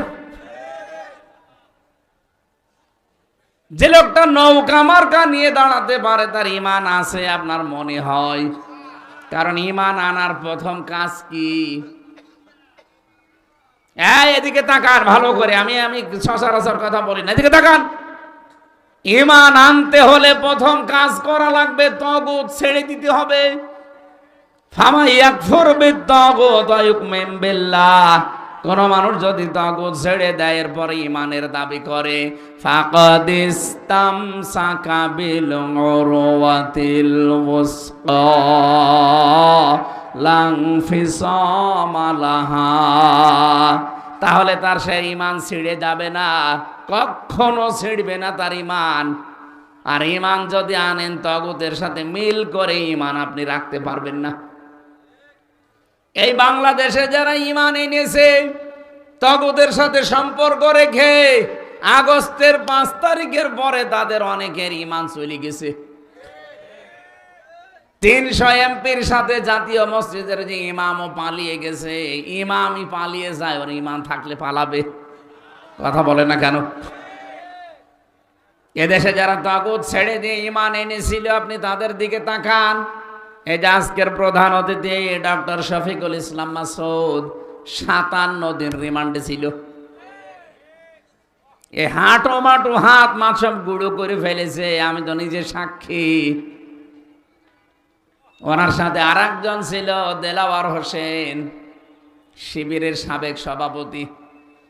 যে লোকটা নৌকা মার্কা নিয়ে দাঁড়াতে পারে তার ঈমান আছে আপনার মনে হয়? কারণ ঈমান আনার প্রথম কাজ কি? এদিকে তাকান ভালো করে, আমি সচরাচর কথা বলি না, এদিকে তাকান। ঈমান আনতে হলে প্রথম কাজ করা লাগবে, তাগুত ছেড়ে দিতে হবে। ফামা ইয়াকফুর বিত-তাগুত ওয়া ইউমিন বিল্লাহ, কোন মানুষ যদি তাগুত ছেড়ে দেয় এরপরে ঈমানের দাবি করে, ফাকাদ ইসতামসাকা বিল উরওয়াতিল ওয়াসকা লা ইনফিসামা লাহা, তাহলে তার সেই ঈমান ছিঁড়ে যাবে না, কখনো ছিঁড়বে না তার ঈমান। আর ঈমান যদি আনেন তাগুতের সাথে মিল করে, ঈমান আপনি রাখতে পারবেন না। এই বাংলাদেশে যারা ঈমান এনেছে তাগুতের সাথে সম্পর্ক রেখে, আগস্টের 5 তারিখের পরে তাদের অনেকের ঈমান চলে গেছে। 300 এমপির সাথে জাতীয় মসজিদের যে ইমামও পালিয়ে গেছে। ইমামই পালিয়ে যায়, ওর ঈমান থাকলে পালাবে? কথা বলে না কেন? এদেশে যারা তাগুত ছেড়ে দিয়ে ঈমান এনেছিল, আপনি তাদের দিকে তাকান। এই যে আজকের প্রধান অতিথি ডক্টর শফিকুল ইসলাম মাসুদ 57 দিন রিমান্ডে ছিল। এই হাঁটো মাটো হাত মা সব গুঁড়ো করে ফেলেছে, আমি তো নিজে সাক্ষী। ওনার সাথে আর একজন ছিল দেলাওয়ার হোসেন, শিবিরের সাবেক সভাপতি।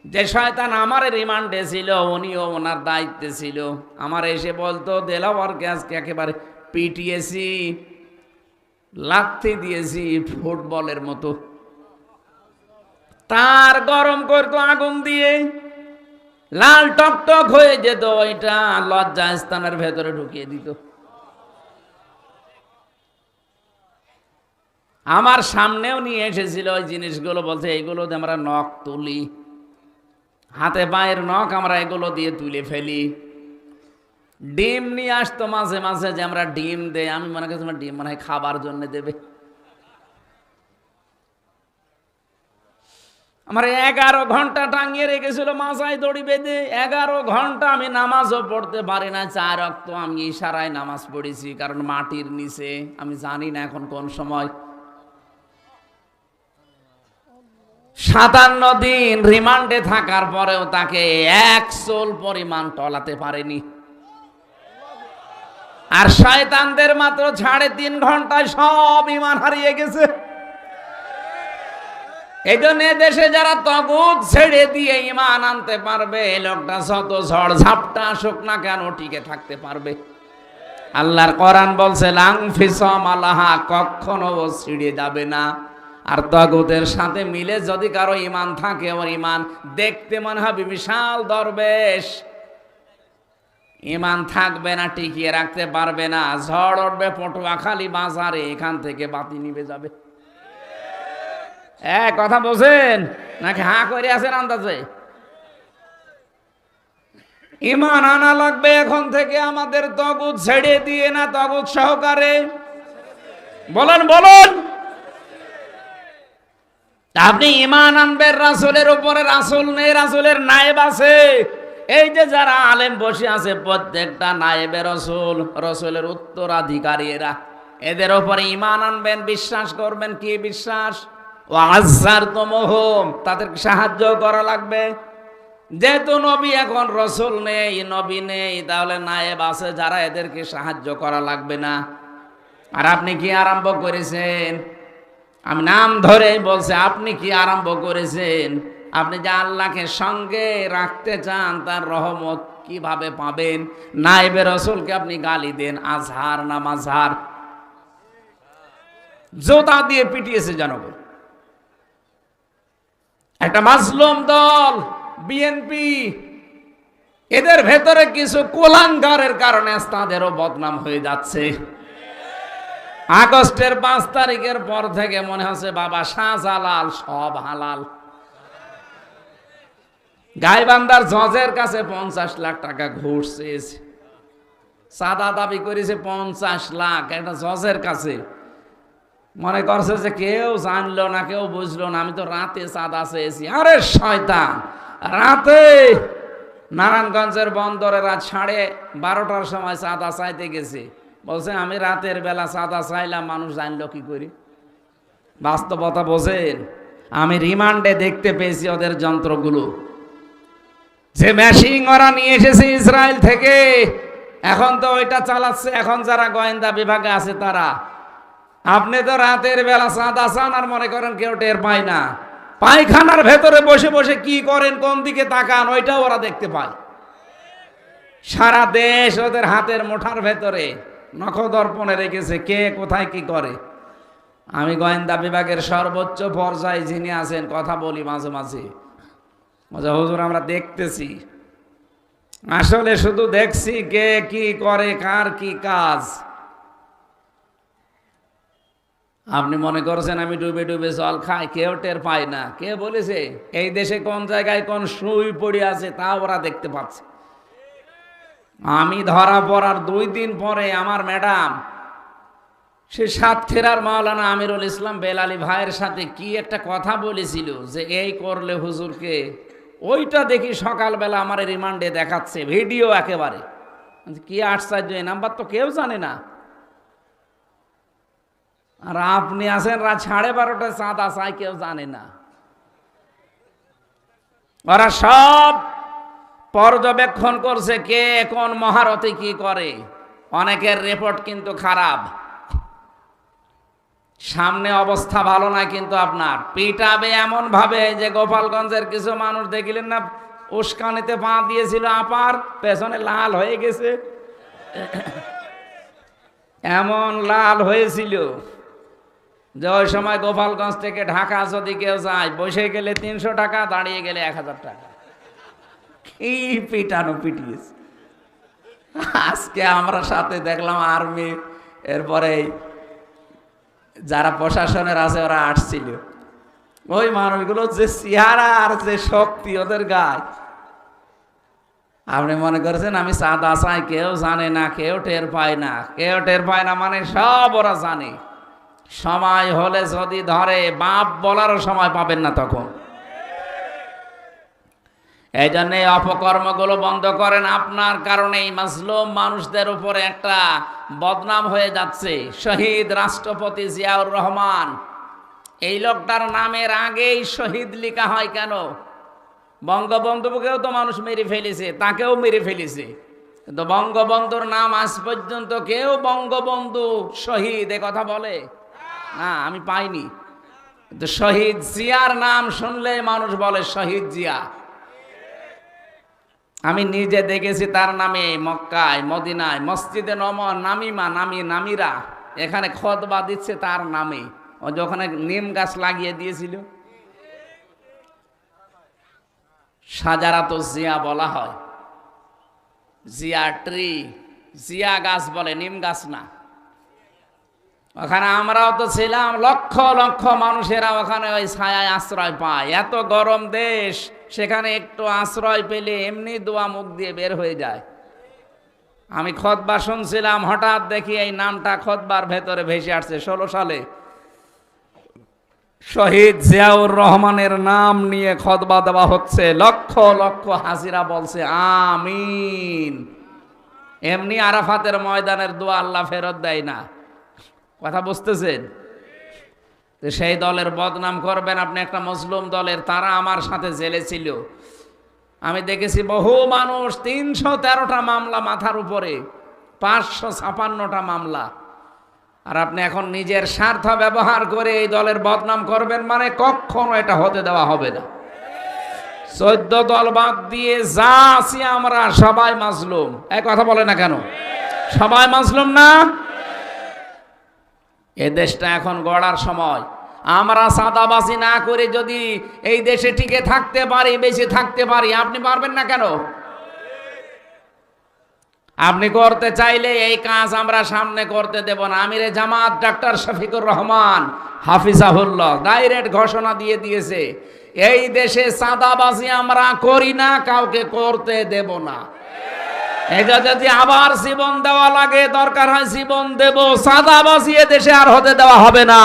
যে শয়তান আমার রিমান্ডে ছিল, উনিও ওনার দায়িত্বে ছিল। আমার এসে বলতো, দেলাওয়ারকে আজকে একেবারে পিটিয়েছি, লাথি দিয়েছি ফুটবলের মতো। তার গরম করতো আগুন দিয়ে, লাল টকটক হয়ে যেত, ওইটা লজ্জা স্থানের ভেতরে ঢুকিয়ে দিত। আমার সামনেও নিয়ে এসেছিল ওই জিনিসগুলো, বলছে এইগুলো দিয়ে আমরা নখ তুলি, হাতে পায়ের নখ আমরা এগুলো দিয়ে তুলে ফেলি। ডিম নিয়ে আসতো মাঝে মাঝে, যে আমরা ডিম দেই। আমি মনে করছি ডিম মনে হয় খাবার জন্য দেবে। আমার 11 ঘন্টা টাঙিয়ে রেখেছিল মাথায় দড়ি বেঁধে। 11 ঘন্টা আমি নামাজও পড়তে পারি না। 4 ওয়াক্ত আমি ইশারায় নামাজ পড়েছি, কারণ মাটির নিচে, আমি জানি না এখন কোন সময়। 57 দিন রিমান্ডে থাকার পরেও তাকে 1 চুল পরিমাণ টলাতে পারেনি। আর শয়তানদের মাত্র 3.5 ঘন্টায় সব ঈমান হারিয়ে গেছে। এই জন্য দেশে যারা তাগুত ছেড়ে দিয়ে ঈমান আনতে পারবে, লোকটা যত ঝড় ঝাপটা আসুক না কেন টিকে থাকতে পারবে। আল্লাহর কোরআন বলছে, লাংফিসামা লাহা, কখনো ও ছিঁড়ে যাবে না। আর তাগুতের সাথে মিলে যদি কারো ঈমান থাকে, ওর ঈমান দেখতে মনে হবে বিশাল দরবেশ, ঈমান থাকবে না, টিকিয়ে রাখতে পারবে না। ঝড় উঠবে পটুয়াখালী বাজারে, এখান থেকে বাতি নিভে যাবে। কথা বলছেন নাকি হা করে আছেন আন্দাজে? ঈমান আনা লাগবে এখন থেকে আমাদের, তাগুত ছেড়ে দিয়ে না, তাগুত সহকারে। বলেন বলুন, আপনি ঈমান আনবেন রাসূলের উপরে। রাসূল নেই, রাসূলের নায়েব আছে। এই যে যারা আলেম বসে আছে, প্রত্যেকটা নায়েবে রাসূল, রাসূলের উত্তরাধিকারী এরা। এদের উপরে ঈমান আনবেন, বিশ্বাস করবেন। কি বিশ্বাস? ওয়াজ্জারতুমুহুম, তাদেরকে সাহায্য করা লাগবে। যেহেতু নবী এখন রসুল নেই, নবী নেই, তাহলে নায়েব আছে যারা এদেরকে সাহায্য করা লাগবে না। আর আপনি কি আরম্ভ করেছেন? আমি নাম ধরে বলছি, আপনি কি আরম্ভ করেছেন? আপনি যে আল্লাহকে সঙ্গে রাখতে চান, তার রহমত কিভাবে পাবেন? নায়েবে রসুলকে আপনি গালি দেন, আজহার না মাজহার, জোতা দিয়ে পিটিয়েছে জনগণ। একটা মাজলুম দল বিএনপি, এদের ভেতরে কিছু কুলাঙ্গারের কারণে তাদেরও বদনাম হয়ে যাচ্ছে। আগস্টের 5 তারিখের পর থেকে মনে হচ্ছে বাবা শাহজালাল সব হালাল। গাইবান্ধার জজের কাছে 50 লাখ টাকা ঘুষ চেয়েছে, চাঁদা দাবি করেছে 50 লাখ একটা জজের কাছে। মনে করছে যে কেউ জানলো না, কেউ বুঝলো না, আমি তো রাতে চাঁদা চেয়েছি। আরে শয়তান, রাতে নারায়ণগঞ্জের বন্দরে রাত 12:30টার সময় চাঁদা চাইতে গেছে, বলছে আমি রাতের বেলা চাঁদা চাইলাম, মানুষ জানলো কি করি? বাস্তবতা বোঝেন? আমি রিমান্ডে দেখতে পেয়েছি ওদের যন্ত্রগুলো, যে মেশিন ওরা নিয়ে এসেছে ইসরায়েল থেকে, এখন তো ওইটা চালাচ্ছে এখন যারা গোয়েন্দা বিভাগে আছে তারা। আপনি তো রাতের বেলা চাঁদা চান আর মনে করেন কেউ টের পায় না। পায়খানার ভেতরে বসে বসে কি করেন, কোন দিকে তাকান, ওইটাও ওরা দেখতে পায়। সারা দেশ ওদের হাতের মুঠার ভেতরে নখদর্পণে রেখেছে কে কোথায় কি করে। আমি গোয়েন্দা বিভাগের সর্বোচ্চ পর্যায়ে যিনি আছেন, কথা বলি মাঝে মাঝে, হুজুর আমরা দেখতেছি, আসলে শুধু দেখছি কে কি করে, কার কি কাজ। আপনি মনে করছেন আমি ডুবে ডুবে জল খাই, কেউ টের পায় না। কে বলেছে? এই দেশে কোন জায়গায় কোন সুই পড়ে আছে তা ওরা দেখতে পাচ্ছে। আমি ধরা পড়ার 2 দিন পরে আমার ম্যাডাম সে সাতক্ষীরার মাওলানা আমিরুল ইসলাম বেলালি ভাইয়ের সাথে কি একটা কথা বলেছিল, যে এই করলে হুজুরকে, ওইটা দেখি সকালবেলা আমার রিমান্ডে দেখাচ্ছে ভিডিও একেবারে। কি আশ্চর্য, এই নাম্বার তো কেউ জানে না। আর আপনি আছেন রাত 12:30টায় চাঁদা চাই, কেউ জানে না। ওরা সব পর্যবেক্ষণ করছে কে কোন মহারথী কি করে। অনেকের রিপোর্ট কিন্তু খারাপ, সামনে অবস্থা ভালো না, কিন্তু আপনার পিটাবে এমন ভাবে যে গোপালগঞ্জের কিছু মানুষ দেখিলেন না, উস্কানিতে পা দিয়েছিল, আপার পেছনে লাল হয়ে গেছে, এমন লাল হয়েছিল যে ওই সময় গোপালগঞ্জ থেকে ঢাকা যদি কেউ যায়, বসে গেলে 300 টাকা, দাঁড়িয়ে গেলে 1000 টাকা। কি পিটানো পিটিয়েছে। আজকে আমরা সাথে দেখলাম আর্মি, এরপরে যারা প্রশাসনের আছে ওরা আসছিল, ওই মানুষগুলো যে চেহারা আর যে শক্তি ওদের গায়ে, আপনি মনে করেছেন আমি চাঁদা চাই, কেউ জানে না, কেউ টের পায় না। কেউ টের পায় না মানে সব ওরা জানে। সময় হলে যদি ধরে, বাপ বলারও সময় পাবেন না তখন। এই জন্য অপকর্মগুলো বন্ধ করেন। আপনার কারণেই মাজলুম মানুষদের উপরে একটা বদনাম হয়ে যাচ্ছে। শহীদ রাষ্ট্রপতি জিয়াউর রহমান, এই লোকটার নামের আগেই শহীদ লেখা হয় কেন? বঙ্গবন্ধুকেও তো মানুষ মেরে ফেলেছে, তাকেও মেরে ফেলেছে, কিন্তু বঙ্গবন্ধুর নাম আজ পর্যন্ত কেউ বঙ্গবন্ধু শহীদ এ কথা বলে না, আমি পাইনি। কিন্তু শহীদ জিয়ার নাম শুনলে মানুষ বলে শহীদ জিয়া। আমি নিজে দেখেছি তার নামে মক্কায়, মদিনায়, মসজিদে নামিরা এখানে খুতবা দিচ্ছে তার নামে। ও যখন নিম গাছ লাগিয়ে দিয়েছিল, সাজারাত জিয়া বলা হয়, জিয়া ট্রি, জিয়া গাছ বলে, নিম গাছ না। ওখানে আমরাও তো ছিলাম, লক্ষ লক্ষ মানুষেরা ওখানে ওই ছায়ায় আশ্রয় পায়। এত গরম দেশ, সেখানে একটু আশ্রয় পেলে এমনি দোয়া মুখ দিয়ে বের হয়ে যায়। আমি খুতবা শুনছিলাম, হঠাৎ দেখি এই নামটা খুতবার ভেতরে ভেসে আসছে। 16 সালে শহীদ জিয়াউর রহমানের নাম নিয়ে খুতবা দেওয়া হচ্ছে, লক্ষ লক্ষ হাজিরা বলছে আমিন। এমনি আরাফাতের ময়দানের দোয়া আল্লাহ ফেরত দেয় না। কথা বুঝতেছেন? তো সেই দলের বদনাম করবেন আপনি, একটা মুসলিম দলের, তারা আমার সাথে জেলে ছিল। আমি দেখেছি বহু মানুষ ৩১৩টা মামলা মাথার উপরে, ৫৫৬টা মামলা। আর আপনি এখন নিজের স্বার্থ ব্যবহার করে এই দলের বদনাম করবেন, মানে কখনো এটা হতে দেওয়া হবে না। ১৪ দল বাদ দিয়ে যা আছি আমরা সবাই মাজলুম। এক কথা বলে না কেন? সবাই মাজলুম না? এ দেশটা এখন গড়ার সময়। আমরা সাদাবাজি না করে যদি এই দেশে টিকে থাকতে পারি, বেঁচে থাকতে পারি, আপনি পারবেন না কেন? আপনি করতে চাইলে এই কাজ আমরা সামনে করতে দেব না। আমিরে জামাত ডাক্তার শফিকুর রহমান হাফিজাহুল্লাহ ডাইরেক্ট ঘোষণা দিয়ে দিয়েছে, এই দেশে সাদাবাজি আমরা করি না, কাউকে করতে দেব না। এটা যদি আবার জীবন দেওয়া লাগে, দরকার হয় জীবন দেব, সাদাবাজি এ দেশে আর হতে দেওয়া হবে না।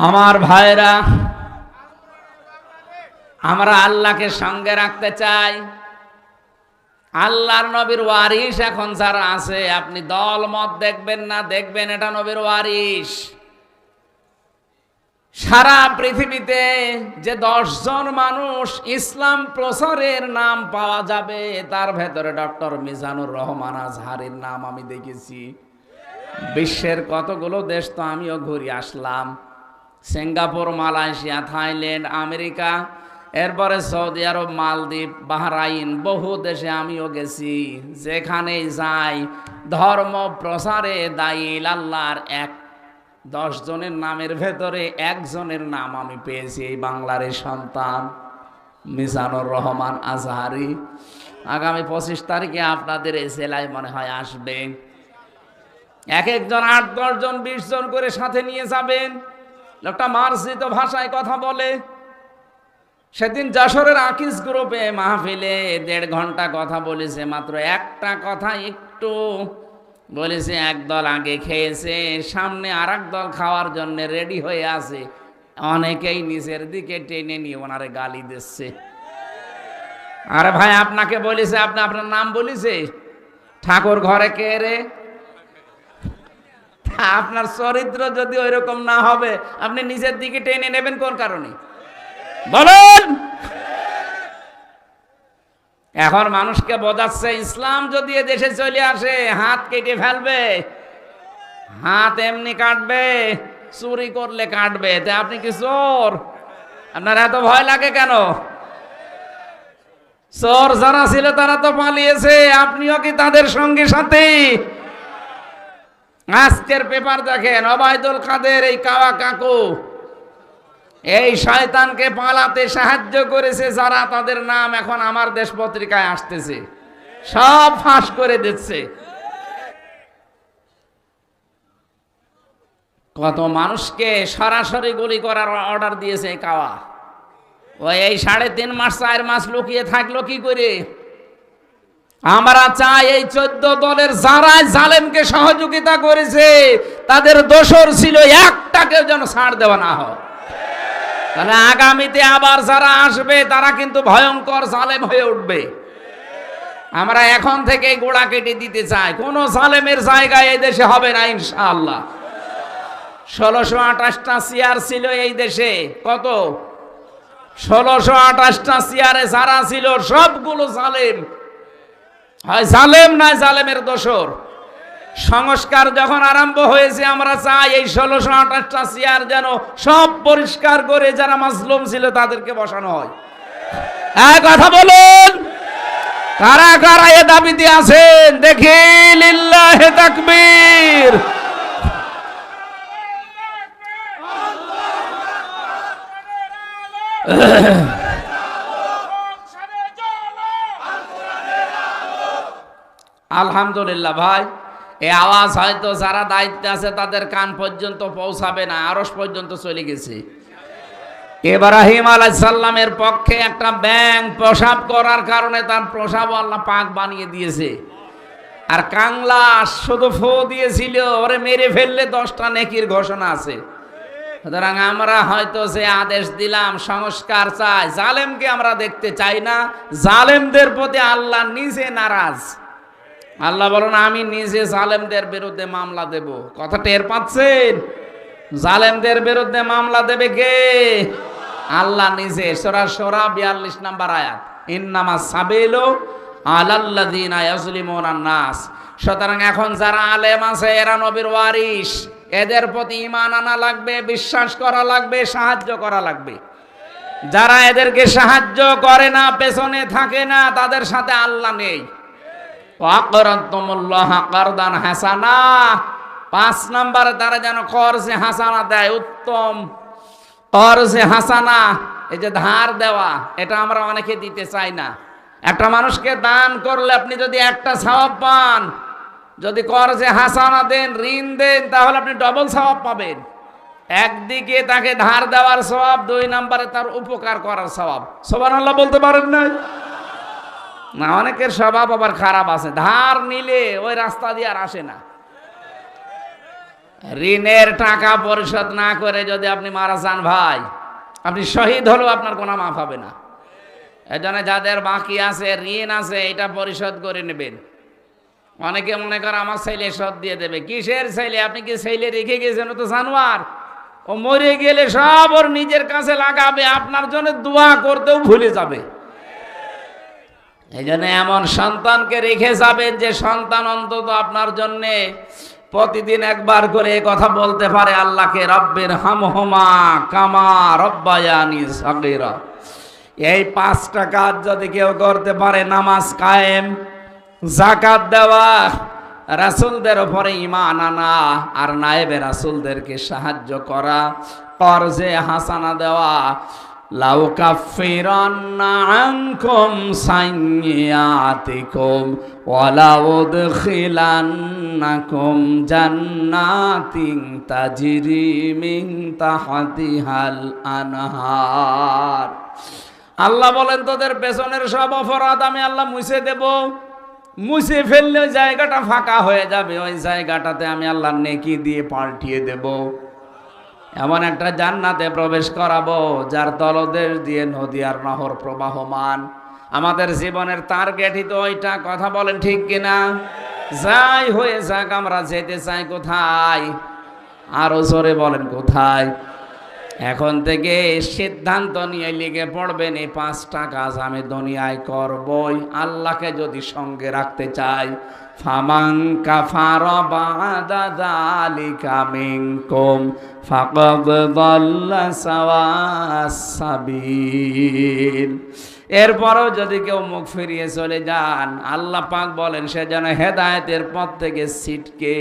আমার ভাইরা, আমরা আল্লাহকে সঙ্গে রাখতে চাই। আল্লাহর নবীর ওয়ারিস এখন যারা আছে, আপনি দল মত দেখবেন না, দেখবেন এটা নবীর ওয়ারিস। সারা পৃথিবীতে যে 10 জন মানুষ ইসলাম প্রচারের নাম পাওয়া যাবে, তার ভেতরে ডক্টর মিজানুর রহমান আজহারির নাম আমি দেখেছি। বিশ্বের কতগুলো দেশ তো আমিও ঘুরে আসলাম, সিঙ্গাপুর, মালয়েশিয়া, থাইল্যান্ড, আমেরিকা, এরপরে সৌদি আরব, মালদ্বীপ, বাহরাইন, বহু দেশে আমিও গেছি। যেখানেই যাই ধর্ম প্রসারে দায়ী আল্লাহর 10 জনের নামের ভেতরে একজনের নাম আমি পেয়েছি, এই বাংলার সন্তান মিজানুর রহমান আজহারি। আগামী 25 তারিখে আপনাদের এই জেলায় মনে হয় আসবে। এক একজন 8-10 জন 20 জন করে সাথে নিয়ে যাবেন। লোকটা মার্জিত ভাষায় কথা বলে। সেদিন যশোরের আকিস গ্রুপে মাহফিলে 1.5 ঘন্টা কথা বলেছে, মাত্র একটা কথা একটু বলেছে। একদল আগে খেয়েছে, সামনে আর দল খাওয়ার জন্য রেডি হয়ে আছে। অনেকেই নিচের দিকে টেনে নিয়ে ওনারে গালি দিচ্ছে। আরে ভাই, আপনাকে বলেছে, আপনি আপনার নাম বলেছে, ঠাকুর ঘরে কে রে? আপনার চরিত্র যদি ওই রকম না হবে, আপনি নিজের দিকে টেনে নেবেন কোন কারণে বলেন? এখন মানুষকে বোঝাচ্ছে ইসলাম যদি এ দেশে চলে আসে হাত কেটে ফেলবে। হাত এমনি কাটবে, চুরি করলে কাটবে। তা আপনি কি চোর? আপনার এত ভয় লাগে কেন? চোর যারা ছিল তারা তো পালিয়েছে, আপনিও কি তাদের সঙ্গে সাথে? আজকের পেপার দেখেন, ওবায়দুল কাদের এই কাওয়া কাকু এই শয়তানকে পালাতে সাহায্য করেছে যারা, তাদের নাম এখন আমার দেশ পত্রিকায় আসতেছে, সব ফাঁস করে দিচ্ছে। কত মানুষকে সরাসরি গুলি করার অর্ডার দিয়েছে এই কাওয়া। ওই এই 3.5 মাস 4 মাস লুকিয়ে থাকলো কি করে? আমরা চাই এই 14 দলের যারা জালেমকে সহযোগিতা করেছে, তাদের দোষর ছিল, একটাকেও যেন ছাড় দেওয়া না হয়। তাহলে আগামীতে আবার যারা আসবে তারা কিন্তু ভয়ঙ্কর জালেম হয়ে উঠবে। আমরা এখন থেকে গোড়া কেটে দিতে চাই। কোন জালেমের জায়গায় এই দেশে হবে না ইনশাআল্লাহ। 1628টা চেয়ার ছিল এই দেশে। কত? 1628টা চেয়ারে যারা ছিল সবগুলো জালেম। হয় জালেম নয় জালেমের দোসর। সংস্কার যখন আরম্ভ হয়েছে, আমরা চাই এই 1628টা চেয়ার যেন সব পরিষ্কার করে যারা মাজলুম ছিল তাদেরকে বসানো হয়। এক কথা বলুন, কারা কারা এ দাবিতে আছেন দেখি? লিল্লাহি তাকবীর। আলহামদুলিল্লাহ ভাই, এই আওয়াজ হয়তো যারা দায়িত্বে আছে তাদের কান পর্যন্ত পৌঁছাবে না, আরশ পর্যন্ত চলে গেছে। ইব্রাহিম আলাইহিস সালামের পক্ষে একটা ব্যাঙ প্রসাব করার কারণে তার প্রসাব আল্লাহ পাক বানিয়ে দিয়েছে। আর কাংলা শুধু ফু দিয়েছিল, ওরে মেরে ফেললে 10টা নেকির ঘোষণা আছে। সুতরাং আমরা হয়তো যে আদেশ দিলাম সংস্কার চাই, জালেমকে আমরা দেখতে চাই না। জালেমদের প্রতি আল্লাহ নিজে নারাজ। আল্লাহ বলেন আমি নিজে জালেমদের বিরুদ্ধে মামলা দেব। কথা টের পাচ্ছেন? জালেমদের বিরুদ্ধে মামলা দেবে কে? আল্লাহ নিজে। সূরা শুরা 42 নম্বর আয়াত, ইন্নামাস সাবিলু আলাল্লাযিনা ইয়াজলিমুনান নাস। সুতরাং এখন যারা আলেম আছে এরা নবীর ওয়ারিস, এদের প্রতি ঈমান আনা লাগবে, বিশ্বাস করা লাগবে, সাহায্য করা লাগবে। যারা এদেরকে সাহায্য করে না, পেছনে থাকে না, তাদের সাথে আল্লাহ নেই। ওয়াকরাতুমুল্লাহ কারদান হাসানা, 5 নম্বরে তারা যেন কর্জে হাসানা দেয়, উত্তম কর্জে হাসানা। এই যে ধার দেওয়া, এটা আমরা অনেকে দিতে চাই না। একটা মানুষকে দান করলে আপনি যদি একটা সওয়াব পান, যদি কর্জে হাসানা দেন, ঋণ দেন, তাহলে আপনি ডবল সওয়াব পাবেন। একদিকে তাকে ধার দেওয়ার সওয়াব, 2 নম্বরে তার উপকার করার সওয়াব। সুবহানাল্লাহ বলতে পারেন না? না, অনেকের স্বভাব আবার খারাপ আছে, ধার নিলে ওই রাস্তা দিয়ে আর আসে না। ঋণের টাকা পরিশোধ না করে যদি আপনি মারা যান ভাই, আপনি শহীদ হলেও আপনার কোনো মাফ হবে না। এজন্য যাদের বাকি আছে, ঋণ আছে, এটা পরিশোধ করে নেবেন। অনেকে মনে করে আমার ছেলে শোধ দিয়ে দেবে। কিসের ছেলে? আপনি কি ছেলে রেখে গেছেন? ও তো জানোয়ার। ও মরে গেলে সব ওর নিজের কাছে লাগাবে, আপনার জন্য দোয়া করতেও ভুলে যাবে। এই জন্য এমন সন্তানকে রেখে যাবেন যে সন্তান অন্তত আপনার জন্যে প্রতিদিন একবার করে কথা বলতে পারে আল্লাহকে, রব্বির হামহুমা কামা রব্বায়ানি সাগীরা। এই 5টা কাজ যদি কেউ করতে পারে, নামাজ কায়েম, যাকাত দেওয়া, রাসূলদের উপরে ঈমান আনা, আর নায়েবে রাসূলদেরকে সাহায্য করা, কর্জে হাসানা দেওয়া, লাউ কাফিরান্না আনকুম সাইয়্যাতিকুম ওয়া লাউদখিলান্নাকুম জান্নাতিন তাজরি মিন তাহতিহাল আনহার। আল্লাহ বলেন তোদের পেছনের সব অপরাধ আমি আল্লাহ মুছে দেব। মুছে ফেললে ওই জায়গাটা ফাঁকা হয়ে যাবে, ওই জায়গাটাতে আমি আল্লাহ নেকি দিয়ে পাল্টিয়ে দেব। এমন একটা জান্নাতে প্রবেশ করাবো যার তলদেশ দিয়ে নদী আর নহর প্রবাহমান। আমাদের জীবনের টার্গেটই তো ওইটা। কথা বলেন ঠিক কিনা? যাই হয়ে যাক, আমরা যেতে চাই কোথায়? আরো জোরে বলেন কোথায়? এখন থেকে সিদ্ধান্ত নিয়ে লিখে পড়বেন, এই 5টা কাজ আমি দুনিয়ায় করবই আল্লাহকে যদি সঙ্গে রাখতে চাই। ফামান কাফারা বাদা যালিকা মিনকুম ফাকাদ দাল্লা সাওয়াস সাবিল। এরপরও যদি কেউ মুখ ফিরিয়ে চলে যান, আল্লাহ পাক বলেন সে যেন হেদায়েতের পথ থেকে ছিটকে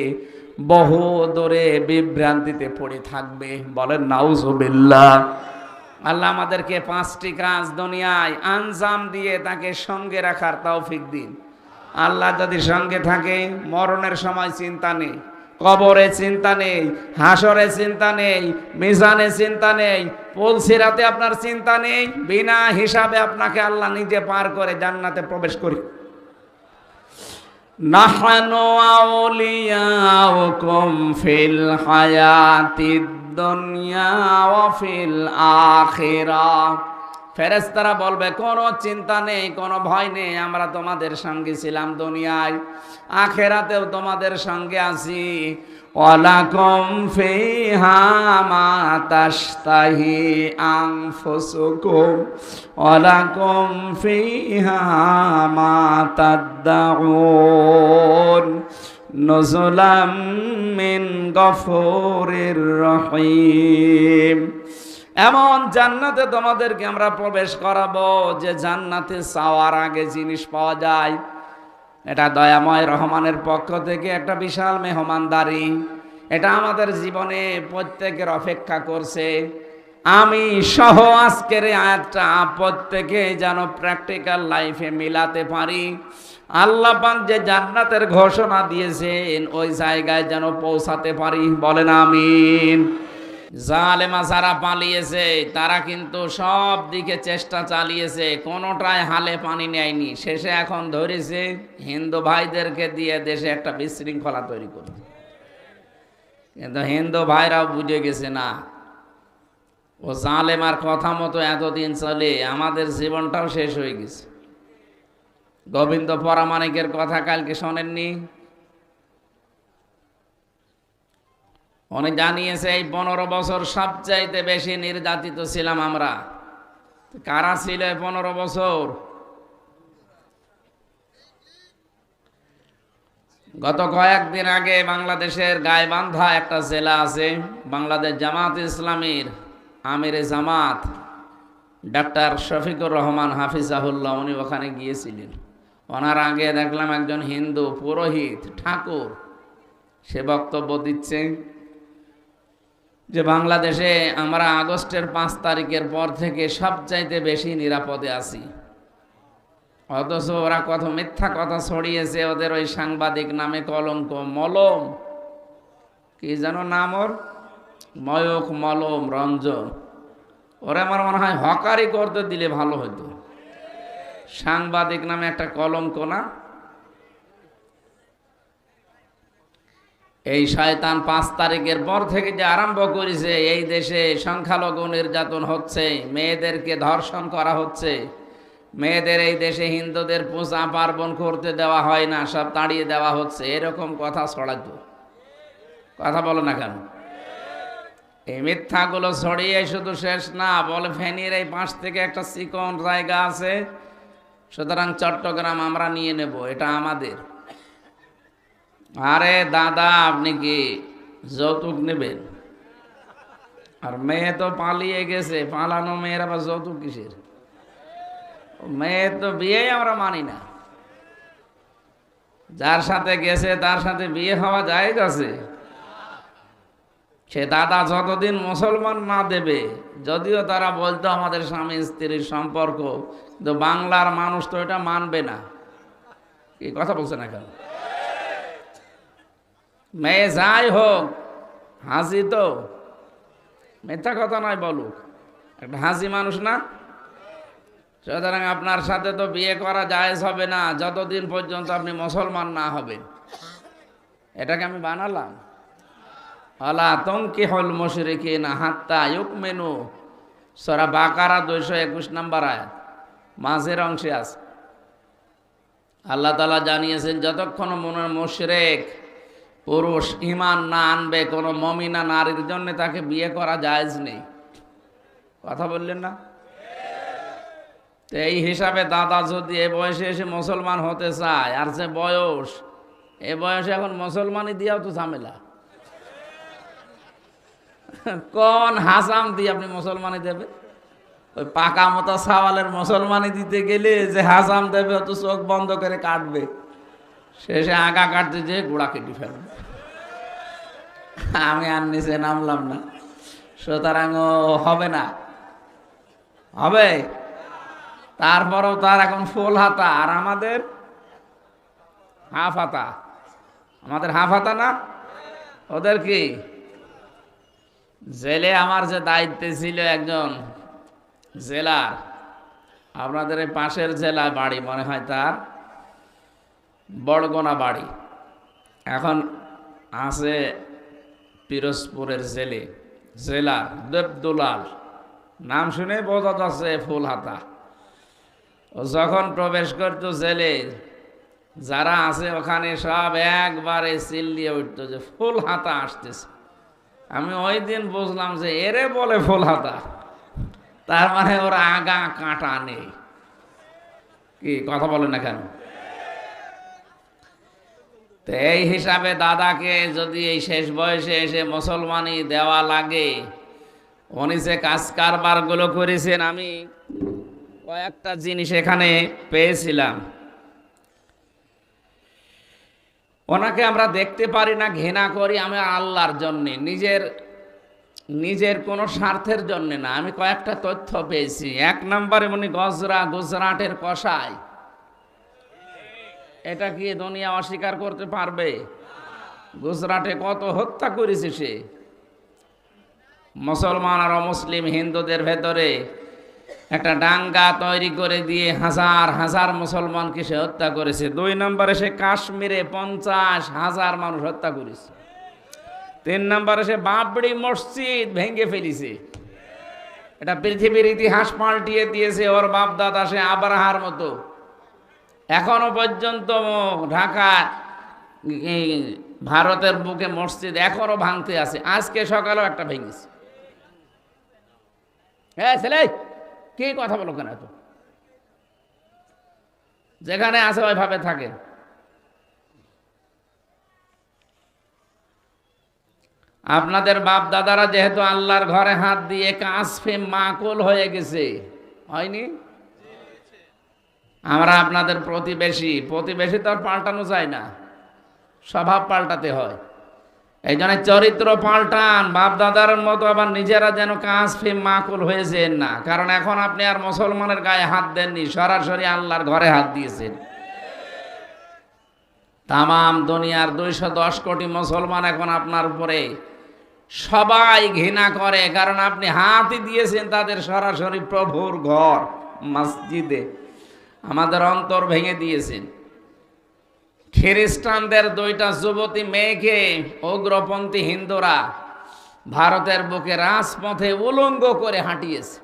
বহু দূরে বিভ্রান্তিতে পড়ে থাকবে। বলেন নাউজুবিল্লাহ। আল্লাহ আমাদেরকে 5টি কাজ দুনিয়ায় আঞ্জাম দিয়ে তাকে সঙ্গে রাখার তৌফিক দিন। আল্লাহ যদি সঙ্গে থাকে, মরণের সময় চিন্তা নেই, কবরে চিন্তা নেই, হাসরে চিন্তা নেই, মিজানে চিন্তা নেই, পুলসিরাতে আপনার চিন্তা নেই। বিনা হিসাবে আপনাকে আল্লাহ নিজে পার করে জান্নাতে প্রবেশ করি। নাহনু আউলিয়াউকুম ফিল হায়াতিদ দুনিয়া ওয়া ফিল আখিরাহ। ফেরেশতারা বলবে কোনো চিন্তা নেই, কোনো ভয় নেই, আমরা তোমাদের সঙ্গে ছিলাম দুনিয়ায়, আখিরাতেও তোমাদের সঙ্গে আছি। ওয়ালাকুম ফিহা মা তাশতাহি আনফুসুকুম ওয়ালাকুম ফিহা মা তাদউন নুজুলাম মিন গফুরির রহিম। এমন জান্নাতে তোমাদেরকে আমরা প্রবেশ করাবো যে জান্নাতে চাওয়ার আগে জিনিস পাওয়া যায়। এটা দয়াময় রহমানের পক্ষ থেকে একটা বিশাল মেহমানদারি। এটা আমাদের জীবনে প্রত্যেকের অপেক্ষা করছে। আমি সহ আজকের আয়াতটা প্রত্যেকে যেন প্র্যাকটিক্যাল লাইফে মিলাতে পারি। আল্লাহ পাক যে জান্নাতের ঘোষণা দিয়েছেন ওই জায়গায় যেন পৌঁছাতে পারি। বলেন আমিন। জালেমা যারা পালিয়েছে তারা কিন্তু সব দিকে চেষ্টা চালিয়েছে, কোনোটাই হালে পানি নেয়নি। শেষে এখন ধরেছে হিন্দু ভাইদেরকে দিয়ে দেশে একটা বিশৃঙ্খলা তৈরি করতে। কিন্তু হিন্দু ভাইরাও বুঝে গেছে না, ও জালেমার কথা মতো এতদিন চলে আমাদের জীবনটাও শেষ হয়ে গেছে। গোবিন্দ পরামানিকের কথা কালকে শোনেননি? উনি জানিয়েছে এই 15 বছর সবচাইতে বেশি নির্যাতিত ছিলাম আমরা। কারা ছিল 15 বছর? গত কয়েকদিন আগে বাংলাদেশের গাইবান্ধা একটা জেলা আছে, বাংলাদেশ জামাত ইসলামীর আমিরে জামাত ডাক্তার শফিকুর রহমান হাফিজাহুল্লাহ, উনি ওখানে গিয়েছিলেন। ওনার আগে দেখলাম একজন হিন্দু পুরোহিত ঠাকুর, সে বক্তব্য দিচ্ছে যে বাংলাদেশে আমরা আগস্টের 5 তারিখের পর থেকে সবচাইতে বেশি নিরাপদে আছি। অথচ ওরা কত মিথ্যা কথা ছড়িয়েছে, ওদের ওই সাংবাদিক নামে কলঙ্ক। মলম কি যেন নাম ওর, ময়ূখ মলম রঞ্জন, ওরা আমার মনে হয় হকারি করতে দিলে ভালো হতো। সাংবাদিক নামে একটা কলঙ্ক না? এই শয়তান 5 তারিখের পর থেকে যে আরম্ভ করেছে, এই দেশে সংখ্যালঘু নির্যাতন হচ্ছে, মেয়েদেরকে ধর্ষণ করা হচ্ছে, মেয়েদের এই দেশে হিন্দুদের পূজা পার্বণ করতে দেওয়া হয় না, সব তাড়িয়ে দেওয়া হচ্ছে, এরকম কথা ছড়াতো। কথা বলো না কেন? এই মিথ্যাগুলো ছড়িয়ে শুধু শেষ না, বলে ফেনীর এই পাশ থেকে একটা চিকন জায়গা আছে, সুতরাং চট্টগ্রাম আমরা নিয়ে নেব, এটা আমাদের। আরে দাদা, আপনি কি যৌতুক নেবেন? আর মেয়ে তো পালিয়ে গেছে, পালানো মেয়ের আবার যৌতুক কিসের? মেয়ে তো বিয়ে আমরা মানি না। যার সাথে গেছে তার সাথে বিয়ে হওয়া জায়েজ আছে। সে দাদা যতদিন মুসলমান না দেবে, যদিও তারা বলতো আমাদের স্বামী স্ত্রীর সম্পর্ক, কিন্তু বাংলার মানুষ তো এটা মানবে না। কি কথা বলছে না কেন? মেয়ে যাই হোক, হাজি তো, মিথ্যা কথা নয় বলুক, একটা হাজি মানুষ না? সুতরাং আপনার সাথে তো বিয়ে করা জায়েজ হবে না যতদিন পর্যন্ত আপনি মুসলমান না হবেন। এটাকে আমি বানালাম? আলা তুনকিহুল মুশরিকিনা হাত্তা ইউমিনু, সূরা বাকারা 221 নম্বর আয়াত, মাঝের অংশে আছে। আল্লাহ তাআলা জানিয়েছেন যতক্ষণ মুশরিক পুরুষ ঈমান না আনবে, কোনো মুমিনা নারীর জন্য তাকে বিয়ে করা জায়েজ নেই। কথা বললেন না? তো এই হিসাবে দাদা যদি এ বয়সে এসে মুসলমান হতে চায়, আর যে বয়স, এ বয়সে এখন মুসলমানই দিয়াও তো ঝামেলা। কোন হাসাম দিয়ে আপনি মুসলমানি দেবে? ওই পাকা মতো সাওয়ালের মুসলমানি দিতে গেলে যে হাসাম দেবে, অত চোখ বন্ধ করে কাটবে, শেষে আগা কাটতে যেয়ে গোড়া কেটে ফেলবে। আমি আর নিচে নামলাম না, সুতরাং হবে না। হবে? তারপরেও তার এখন ফুল হাতা, আর আমাদের হাফ হাতা। আমাদের হাফ হাতা না, ওদের কি? জেলে আমার যে দায়িত্বে ছিল একজন জেলার, আপনাদের এই পাশের জেলায় বাড়ি মনে হয় তার, বড়গোনা বাড়ি, এখন আছে পিরোজপুরের জেলার দেবদুলাল, নাম শুনে বোঝা যাচ্ছে ফুল হাতা। ও যখন প্রবেশ করতো জেলে, যারা আছে ওখানে সব একবারে চিল্লিয়ে উঠতো যে ফুল হাতা আসতেছে। আমি ওই দিন বুঝলাম যে এরে বলে ফুল হাতা, তার মানে ওর আগা কাঁটা নেই। কি কথা বলে না কেন? তো এই হিসাবে দাদাকে যদি এই শেষ বয়সে এসে মুসলমানি দেওয়া লাগে, উনি যে কাজ কারবারগুলো করেছেন, আমি কয়েকটা জিনিস এখানে পেয়েছিলাম। ওনাকে আমরা দেখতে পারি না, ঘৃণা করি আমি আল্লাহর জন্যে, নিজের কোনো স্বার্থের জন্যে না। আমি কয়েকটা তথ্য পেয়েছি। 1 নম্বরে উনি গুজরাটের কসাই। এটা কি দুনিয়া অস্বীকার করতে পারবে? গুজরাটে কত হত্যা করেছে সে। মুসলমান আর অমুসলিম হিন্দুদের ভেতরে একটা দাঙ্গা তৈরি করে দিয়ে হাজার হাজার মুসলমানকে সে হত্যা করেছে। 2 নম্বরে সে কাশ্মীরে 50,000 মানুষ হত্যা করেছে। 3 নম্বরে সে বাবরি মসজিদ ভেঙে ফেলেছে। এটা পৃথিবীর ইতিহাস পাল্টিয়ে দিয়েছে। ওর বাপ দাদা সে আব্রাহার মতো। এখনো পর্যন্ত ঢাকা এই ভারতের বুকে মসজিদ এখনো ভাঙতে আছে। আজকে সকালেও একটা ভেঙেছে। হ্যাঁ ছেলে, কি কথা বলো কেন? এত যেখানে আছে ওইভাবে থাকে। আপনাদের বাপ দাদারা যেহেতু আল্লাহর ঘরে হাত দিয়ে কাসফে মাকুল হয়ে গেছে, হয়নি? আমরা আপনাদের প্রতিবেশী তো আর পাল্টানো যায় না, স্বভাব পাল্টাতে হয়। এই জন্য চরিত্র পাল্টান। বাপ দাদার মতো আবার নিজেরা যেন কাসফে মাকুল হয়েছেন না। কারণ এখন আপনি আর মুসলমানের গায়ে হাত দেননি, সরাসরি আল্লাহর ঘরে হাত দিয়েছেন। তামাম দুনিয়ার 210 কোটি মুসলমান এখন আপনার উপরে সবাই ঘৃণা করে, কারণ আপনি হাতই দিয়েছেন তাদের সরাসরি প্রভুর ঘর মসজিদে। আমাদের অন্তর ভেঙে দিয়েছেন। খ্রিস্টানদের 2টা যুবতী মেয়েকে উগ্রপন্থী হিন্দুরা ভারতের বুকে রাজপথে উলঙ্গ করে হাঁটিয়েছে।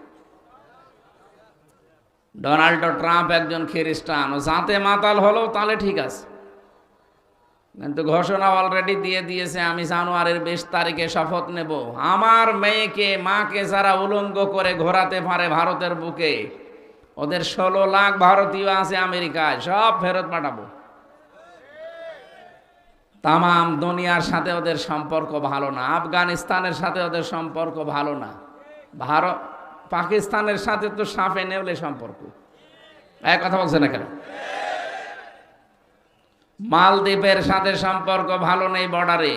ডোনাল্ড ট্রাম্প একজন খ্রিস্টান, ও জাতে মাতাল হলেও তাহলে ঠিক আছে, কিন্তু ঘোষণা অলরেডি দিয়ে দিয়েছে, আমি জানুয়ারির 20 তারিখে শপথ নেব, আমার মেয়েকে মাকে যারা উলঙ্গ করে ঘোরাতে পারে ভারতের বুকে, ওদের 16 লাখ ভারতীয় আছে আমেরিকায়, সব ফেরত পাঠাবো। তামাম দুনিয়ার সাথে ওদের সম্পর্ক ভালো না। আফগানিস্তানের সাথে ওদের সম্পর্ক ভালো না। ভারত পাকিস্তানের সাথে তো সাপে নেউলে সম্পর্ক। এক কথা বলছে না কেন? মালদ্বীপের সাথে সম্পর্ক ভালো নেই বর্ডারে।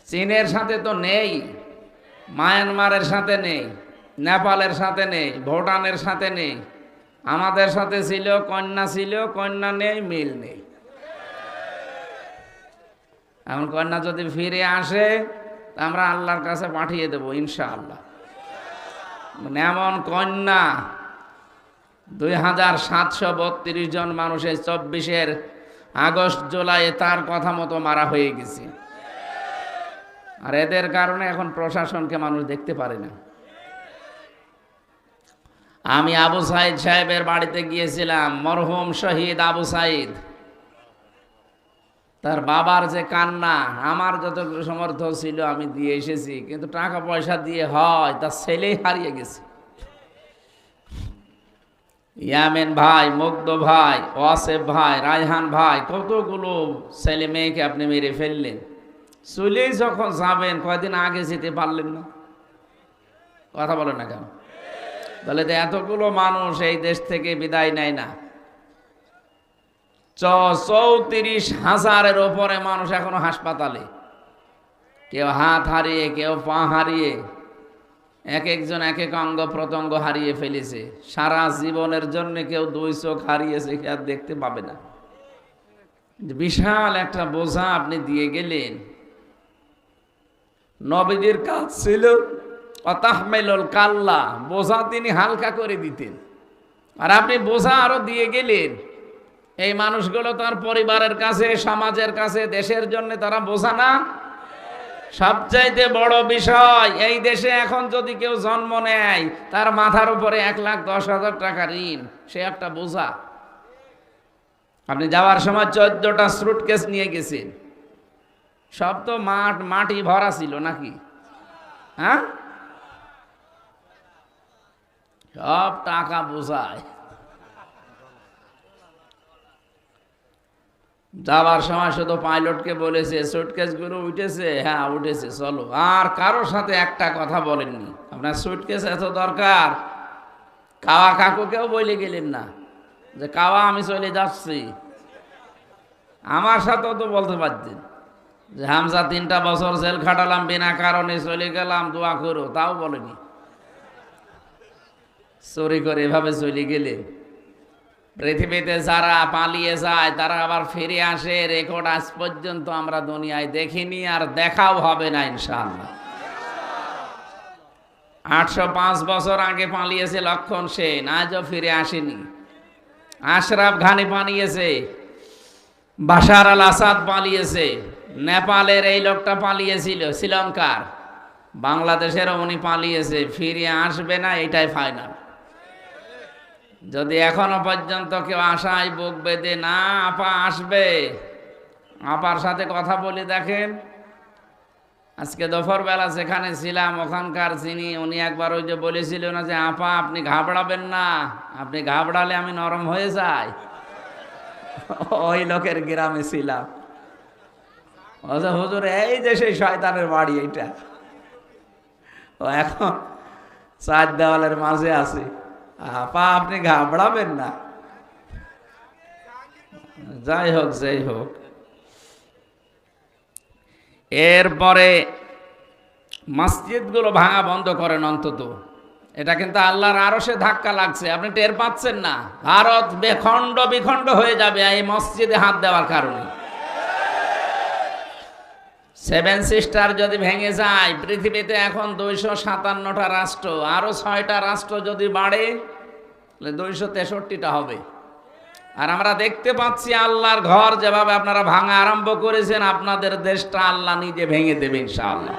চীনের সাথে তো নেই, মায়ানমারের সাথে নেই, নেপালের সাথে নেই, ভুটানের সাথে নেই। আমাদের সাথে ছিল, কন্যা নেই, মিল নেই। এখন কন্যা যদি ফিরে আসে আমরা আল্লাহর কাছে পাঠিয়ে দেব ইনশাআল্লাহ। এমন কন্যা 2732 জন মানুষের 24 আগস্ট জুলাইয়ে তার কথা মতো মারা হয়ে গেছে। আর এদের কারণে এখন প্রশাসনকে মানুষ দেখতে পারে না। আমি আবু সাইদ সাহেবের বাড়িতে গিয়েছিলাম, মরহুম শহীদ আবু সাইদ। তার বাবার যে কান্না, আমার যতটুকু সমর্থ ছিল আমি দিয়ে এসেছি, কিন্তু টাকা পয়সা দিয়ে হয় তার ছেলেই হারিয়ে গেছে। ইয়ামিন ভাই, মুগ্ধ ভাই, ওয়াসেফ ভাই, রায়হান ভাই, কতগুলো ছেলে মেয়েকে আপনি মেরে ফেললেন। চলেই যখন যাবেন, কয়দিন আগে যেতে পারলেন না? কথা বলেন না কেন? তাহলে তো এতগুলো মানুষ এই দেশ থেকে বিদায় নেয় না। 34,000-এর ওপরে মানুষ এখনো হাসপাতালে, কেউ হাত হারিয়ে, কেউ পা হারিয়ে, এক একজন এক এক অঙ্গ প্রত্যঙ্গ হারিয়ে ফেলেছে। সারা জীবনের জন্য কেউ 2 চোখ হারিয়েছে, কে আর দেখতে পাবে না। বিশাল একটা বোঝা আপনি দিয়ে গেলেন। নবীদের কাজ ছিল অতাহমেলুল কাল্লা, বোঝা তিনি হালকা করে দিতেন, আর আপনি বোঝা আরো দিয়ে গেলেন। এই মানুষগুলো তার পরিবারের কাছে, সমাজের কাছে, দেশের জন্য তারা বোঝা না? সবচাইতে বড় বিষয়, এই দেশে এখন যদি কেউ জন্ম নেয় তার মাথার উপরে 1,10,000 টাকা ঋণ, সে একটা বোঝা। আপনি যাওয়ার সময় 14টা সুটকেস নিয়ে গেছেন, সব তো মাটি ভরা ছিল নাকি? হ্যাঁ, সব টাকা বোঝায়। যাওয়ার সময় শুধু পাইলটকে বলেছে সুটকেসগুলো উঠেছে? হ্যাঁ উঠেছে, চলো। আর কারোর সাথে একটা কথা বলেননি। আপনার সুটকেস এত দরকার, কাওয়া কাকুকেও বলে গেলেন না যে কাওয়া আমি চলে যাচ্ছি। আমার সাথেও তো বলতে পারতেন যে হামজা 3টা বছর জেল খাটালাম, বিনা কারণে চলে গেলাম, দোয়া করো, তাও বলেনি। চুরি করে এভাবে চলে গেলে। পৃথিবীতে যারা পালিয়ে যায় তারা আবার ফিরে আসে, রেকর্ড আজ পর্যন্ত আমরা দুনিয়ায় দেখিনি, আর দেখাও হবে না ইনশাআল্লাহ। 805 বছর আগে পালিয়েছে লক্ষণ সেন, আজও ফিরে আসেনি। আশরাফ ঘানি পালিয়েছে, বাশার আল আসাদ পালিয়েছে, নেপালের এই লোকটা পালিয়েছিল, শ্রীলঙ্কার বাংলাদেশেরও উনি পালিয়েছে, ফিরে আসবে না এটাই ফাইনাল। যদি এখনো পর্যন্ত কেউ আশায় বুক বেঁধে না আপা আসবে, আপার সাথে কথা বলে দেখেন। আজকে দুপুরবেলা যেখানে ছিলাম ওখানকার উনি একবার ওই যে বলেছিল না যে আপা আপনি ঘাবড়াবেন না, আপনি ঘাবড়ালে আমি নরম হয়ে যাই, ওই লোকের গ্রামে ছিলাম। হুজুর এই যে সেই শয়তানের বাড়ি এইটা, ও এখন চার দেওয়ালের মাঝে আছে, আপা আপনি ঘাবড়াবেন না। যাই হোক যাই হোক, এরপরে মসজিদগুলো ভাঙা বন্ধ করেন অন্তত। এটা কিন্তু আল্লাহর আরশে ধাক্কা লাগছে, আপনি টের পাচ্ছেন না। ভারত বেখণ্ড বিখণ্ড হয়ে যাবে এই মসজিদে হাত দেওয়ার কারণে। সেভেন সিস্টার যদি ভেঙে যায়, পৃথিবীতে এখন 257টা রাষ্ট্র, আরো 6টা রাষ্ট্র যদি বাড়ে 263টা হবে। আর আমরা দেখতে পাচ্ছি আল্লাহর ঘর যেভাবে আপনারা ভাঙা আরম্ভ করেছেন, আপনাদের দেশটা আল্লাহ নিজে ভেঙে দেবে ইনশাআল্লাহ।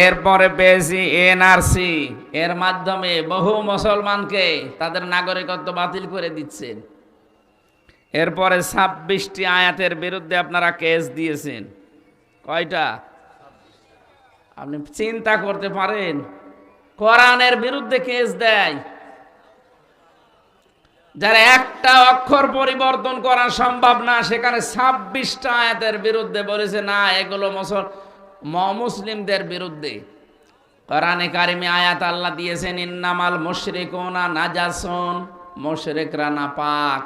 এরপরে পেয়েছি এনআরসি, এর মাধ্যমে বহু মুসলমানকে তাদের নাগরিকত্ব বাতিল করে দিচ্ছেন। এরপরে 26টি আয়াতের বিরুদ্ধে আপনারা কেস দিয়েছেন। কয়টা? আপনি চিন্তা করতে পারেন, কোরআনের বিরুদ্ধে কেস দেয়, যারা একটা অক্ষর পরিবর্তন করা সম্ভব না, সেখানে 26টা আয়াতের বিরুদ্ধে বলেছে না এগুলো মুসলিমদের বিরুদ্ধে। কোরআনে কারিমে আয়াত আল্লাহ দিয়েছেন ইন্নামাল মুশরিকুনা নাজাসুন, মুশরিকরা নাপাক।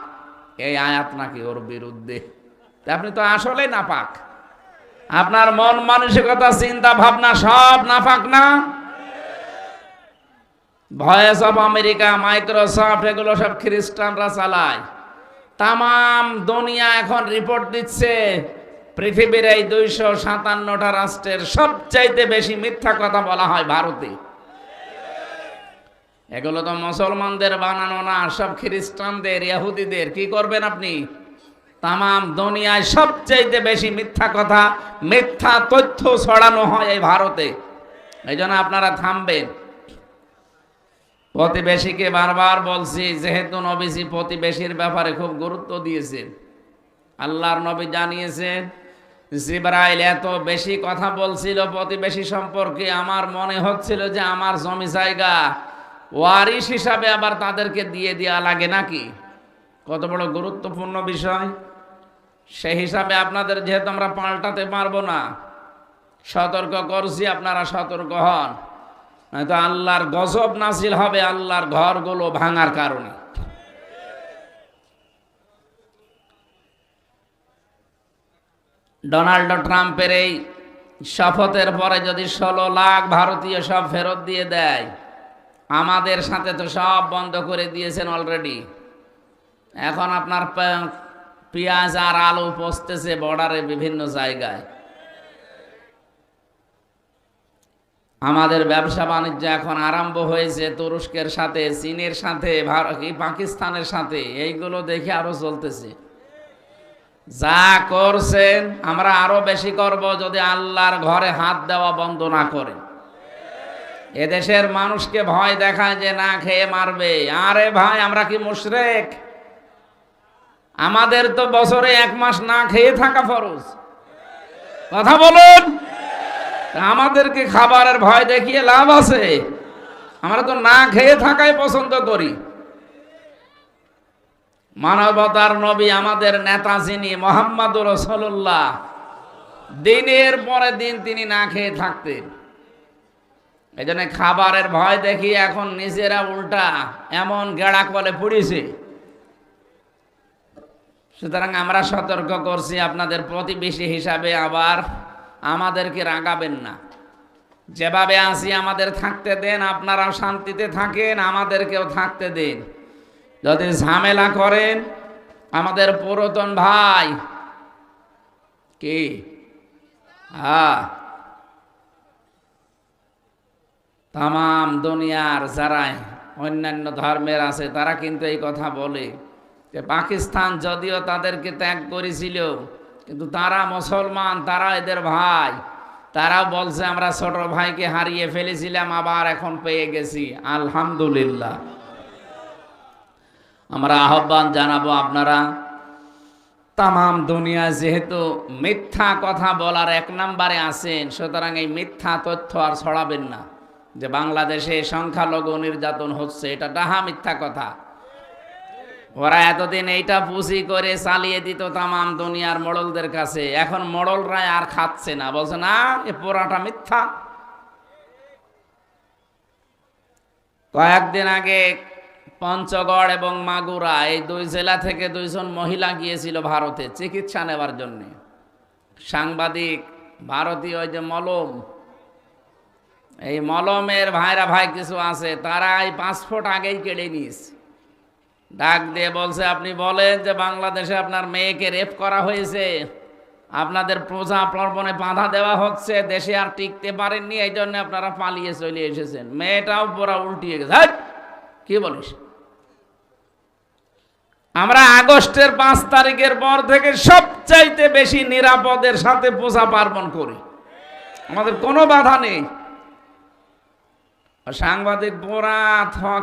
এই আয়াত নাকি ওর বিরুদ্ধে। আপনি তো আসলে নাপাক, আপনার মন মানসিকতা চিন্তা ভাবনা সব নাপাক না? ভয়েস অফ আমেরিকা, মাইক্রোসফট, এগুলো সব খ্রিস্টানরা চালায়। তামাম দুনিয়া এখন রিপোর্ট দিচ্ছে পৃথিবীর এই 257টা রাষ্ট্রের সবচাইতে বেশি মিথ্যা কথা বলা হয় ভারতে। এগুলো তো মুসলমানদের বানানো না, সব খ্রিস্টানদের, ইহুদিদের। কি করবেন আপনি? তামাম দুনিয়ায় সবচাইতে বেশি মিথ্যা কথা, মিথ্যা তথ্য ছড়ানো হয় এই ভারতে। এই জন্য আপনারা থামবেন। প্রতিবেশীকে বারবার বলছি, যেহেতু নবীজি প্রতিবেশীর ব্যাপারে খুব গুরুত্ব দিয়েছেন। আল্লাহর নবী জানিয়েছেন জিবরাইল এত বেশি কথা বলছিল প্রতিবেশী সম্পর্কে, আমার মনে হচ্ছিল যে আমার জমি জায়গা ওয়ারিশ হিসাবে আবার তাদেরকে দিয়ে দেওয়া লাগে নাকি। কত বড় গুরুত্বপূর্ণ বিষয়। সেই হিসাবে আপনাদের যেহেতু আমরা পাল্টাতে পারবো না, সতর্ক করছি, আপনারা সতর্ক হন, নয়তো আল্লাহর গজব নাজিল হবে আল্লাহর ঘরগুলো ভাঙার কারণে। ডোনাল্ড ট্রাম্পের এই শপথের পরে যদি 16 লাখ ভারতীয় সব ফেরত দিয়ে দেয়, আমাদের সাথে তো সব বন্ধ করে দিয়েছেন অলরেডি। এখন আপনার পেঁয়াজ আর আলু পচতেছে বর্ডারে বিভিন্ন জায়গায়। আমাদের ব্যবসা বাণিজ্য এখন আরম্ভ হয়েছে তুরস্কের সাথে, চীনের সাথে, পাকিস্তানের সাথে। এইগুলো দেখে আরো চলতেছে। যা করছেন আমরা আরো বেশি করব যদি আল্লাহর ঘরে হাত দেওয়া বন্ধ না করে। এদেশের মানুষকে ভয় দেখায় যে না খেয়ে মারবে। আরে ভাই, আমরা কি মুশরিক? আমাদের তো বছরে 1 মাস না খেয়ে থাকা ফরজ। কথা বলুন, আমাদেরকে খাবারের ভয় দেখিয়ে লাভ আছে? আমরা তো না খেয়ে থাকাই পছন্দ করি। মানবতার নবী, আমাদের নেতা যিনি মুহাম্মদুর রাসূলুল্লাহ, দিনের পরে দিন তিনি না খেয়ে থাকতেন। এই জন্য খাবারের ভয় দেখিয়ে এখন নিজেরা উল্টা এমন গেড়া কলে পড়েছে। সুতরাং আমরা সতর্ক করছি, আপনাদের প্রতিবেশী হিসাবে আবার আমাদেরকে রাগাবেন না। যেভাবে আছি আমাদের থাকতে দেন, আপনারাও শান্তিতে থাকেন, আমাদেরকেও থাকতে দেন। যদি ঝামেলা করেন, আমাদের পুরাতন ভাই কি তামাম দুনিয়ার যারা অন্যান্য ধর্মের আছে তারা কিন্তু এই কথা বলে যে পাকিস্তান যদিও তাদেরকে ত্যাগ করেছিল, কিন্তু তারা মুসলমান, তারা এদের ভাই। তারা বলছে আমরা ছোট ভাইকে হারিয়ে ফেলেছিলাম, আবার এখন পেয়ে গেছি, আলহামদুলিল্লাহ। আমরা আহ্বান জানাবো, আপনারা তামাম দুনিয়া যেহেতু মিথ্যা কথা বলার এক নম্বরে আছেন, সুতরাং এই মিথ্যা তথ্য আর ছড়াবেন না যে বাংলাদেশে সংখ্যালঘু নির্যাতন হচ্ছে। এটা ডাহা মিথ্যা কথা। ওরা এতদিন এইটা পুঁজি করে চালিয়ে দিত তামাম দুনিয়ার মোড়লদের কাছে, এখন মোড়লরা আর খাচ্ছে না, বলছে না এ পুরাটা মিথ্যা। কয়েকদিন আগে পঞ্চগড় এবং মাগুরা এই দুই জেলা থেকে 2 জন মহিলা গিয়েছিল ভারতে চিকিৎসা নেওয়ার জন্য। সাংবাদিক ভারতীয় ওই যে মলম, এই মলমের ভাইরা ভাই কিছু আছে, তারা এই পাসপোর্ট আগেই কেড়ে নিয়েছে। ডাক দিয়ে বলছে আপনি বলেন যে বাংলাদেশে আপনার মেয়েকে রেপ করা হয়েছে, আপনাদের পূজা পর্বণে বাধা দেওয়া হচ্ছে, দেশে আর টিকতে পারেননি, এই জন্য আপনারা পালিয়ে চলে এসেছেন। মেয়েটাও পুরা উল্টিয়ে গেছে। কি বলিস? আমরা আগস্টের 5 তারিখের পর থেকে সবচাইতে বেশি নিরাপদের সাথে পূজা পার্বণ করি, আমাদের কোনো বাধা নেই। সাংবাদিক পোড়া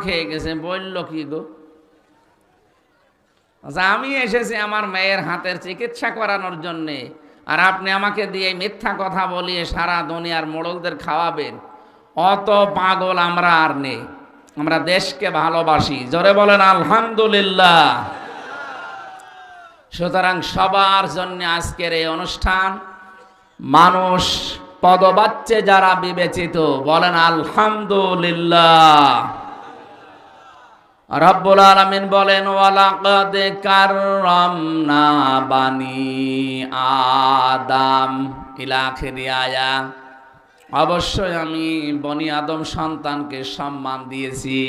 খেয়ে গেছে, বলল কি গো, আচ্ছা আমি এসেছি আমার মেয়ের হাতের চিকিৎসা করানোর জন্যে, আর আপনি আমাকে দিয়ে মিথ্যা কথা বলিয়ে সারা দুনিয়ার মোড়লদের খাওয়াবেন? অত পাগল আমরা আর নেই, আমরা দেশকে ভালোবাসি। জোরে বলেন আলহামদুলিল্লাহ। সুতরাং সবার জন্য আজকের এই অনুষ্ঠান। মানুষ পদবাচ্যে যারা বিবেচিত, বলেন আলহামদুলিল্লাহ। রব্বুল আলামিন বলেন ওয়ালাকাদ কাররামনা বানি আদম ইলা আখিরি আয়া, অবশ্যই আমি বনি আদম সন্তানকে সম্মান দিয়েছি।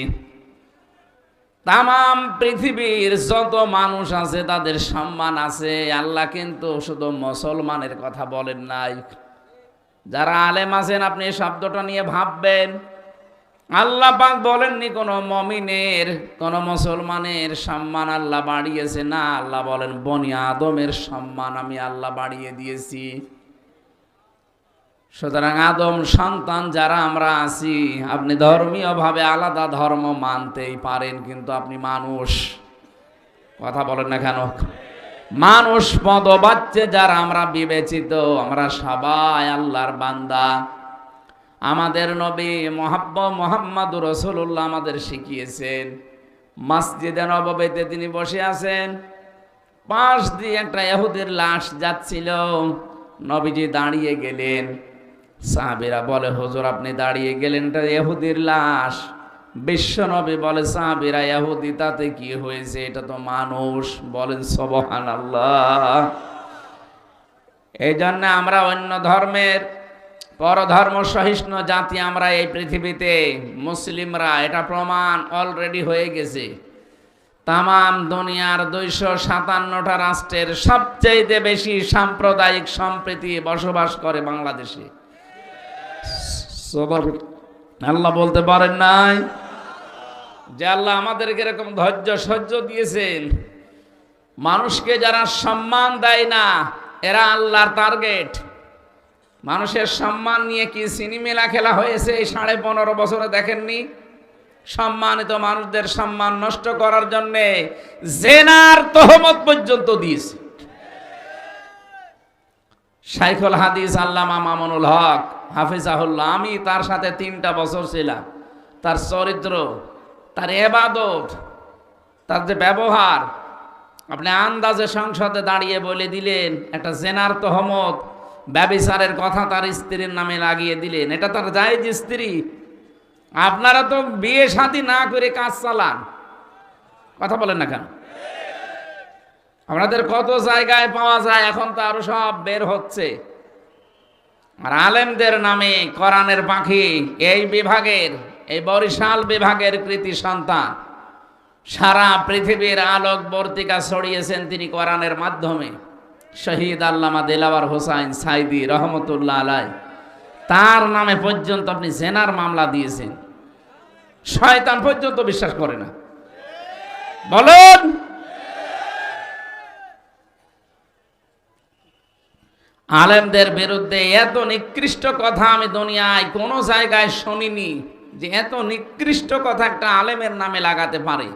তামাম পৃথিবীর যত মানুষ আছে তাদের সম্মান আছে, আল্লাহ কিন্তু শুধু মুসলমানের কথা বলেন নাই। যারা আলেম আছেন আপনি এই শব্দটা নিয়ে ভাববেন, আল্লাহ পাক বলেননি কোন মুমিনের কোন মুসলমানের সম্মান আল্লাহ বাড়িয়েছে না, আল্লাহ বলেন বনি আদমের সম্মান আমি আল্লাহ বাড়িয়ে দিয়েছি। সুতরাং আদম সন্তান যারা আমরা আছি, আপনি ধর্মীয়ভাবে আলাদা ধর্ম মানতেই পারেন, কিন্তু আপনি মানুষ। কথা বলেন না কেন? মানুষ পদবাচ্যে যারা আমরা বিবেচিত, আমরা সবাই আল্লাহর বান্দা। আমাদের নবী মুহাম্মদুর রাসূলুল্লাহ আমাদের শিখিয়েছেন, মসজিদে নববীতে তিনি বসে আছেন, পাশ দিয়ে একটা ইহুদির লাশ যাচ্ছিল, নবীজি দাঁড়িয়ে গেলেন। সাহাবীরা বলে হুজুর আপনি দাঁড়িয়ে গেলেন, এটা ইহুদির লাশ। বিশ্ব নবী বলে সাহাবীরা ইহুদি তাতে কি হয়েছে, এটা তো মানুষ। বলেন সুবহানাল্লাহ। এই জন্য আমরা অন্য ধর্মের পরধর্ম সহিষ্ণু জাতি আমরা এই পৃথিবীতে, মুসলিমরা, এটা প্রমাণ অলরেডি হয়ে গেছে। তামাম দুনিয়ার 257টা রাষ্ট্রের সবচেয়ে বেশি সাম্প্রদায়িক সম্প্রীতি বসবাস করে বাংলাদেশে। আল্লাহ বলতে পারেন নাই যে আল্লাহ আমাদেরকে এরকম ধৈর্য সহ্য দিয়েছেন? মানুষকে যারা সম্মান দেয় না এরা আল্লাহর টার্গেট। মানুষের সম্মান নিয়ে কি সিনেমেলা খেলা হয়েছে এই 15.5 বছরে দেখেননি? সম্মানিত মানুষদের সম্মান নষ্ট করার জন্য জেনার তহমত পর্যন্ত দিয়েছে। শাইখুল হাদিস আল্লামা মামুনুল হক হাফিজাহুল্লাহ, আমি তার সাথে 3টা বছর ছিলাম। তার চরিত্র, তার ইবাদত, তার যে ব্যবহার, আপনি আন্দাজে সংসদে দাঁড়িয়ে বলে দিলেন একটা জেনার তহমত, ব্যভিচারের কথা তার স্ত্রীর নামে লাগিয়ে দিলেন, এটা তার জায়েজ স্ত্রী। আপনারা তো বিয়ে শাদী না করে কাজ চালান। কথা বলেন না কেন? আপনাদের কত জায়গায় পাওয়া যায়, এখন তো আরো সব বের হচ্ছে। আর আলেমদের নামে কোরআনের পাখি, এই বিভাগের, এই বরিশাল বিভাগের কৃতি সন্তান, সারা পৃথিবীর আলোক বর্তিকা ছড়িয়েছেন তিনি কোরআনের মাধ্যমে। শহীদ আল্লামা দেলাওয়ার হোসাইন সাইদি রহমতুল্লাহ আলাই, তার নামে পর্যন্ত আপনি জেনার মামলা দিয়েছেন। শয়তান পর্যন্ত বিশ্বাস করে না। বলুন, আলেমদের বিরুদ্ধে এত নিকৃষ্ট কথা আমি দুনিয়ায় কোনো জায়গায় শুনিনি, যে এত নিকৃষ্ট কথা একটা আলেমের নামে লাগাতে পারে।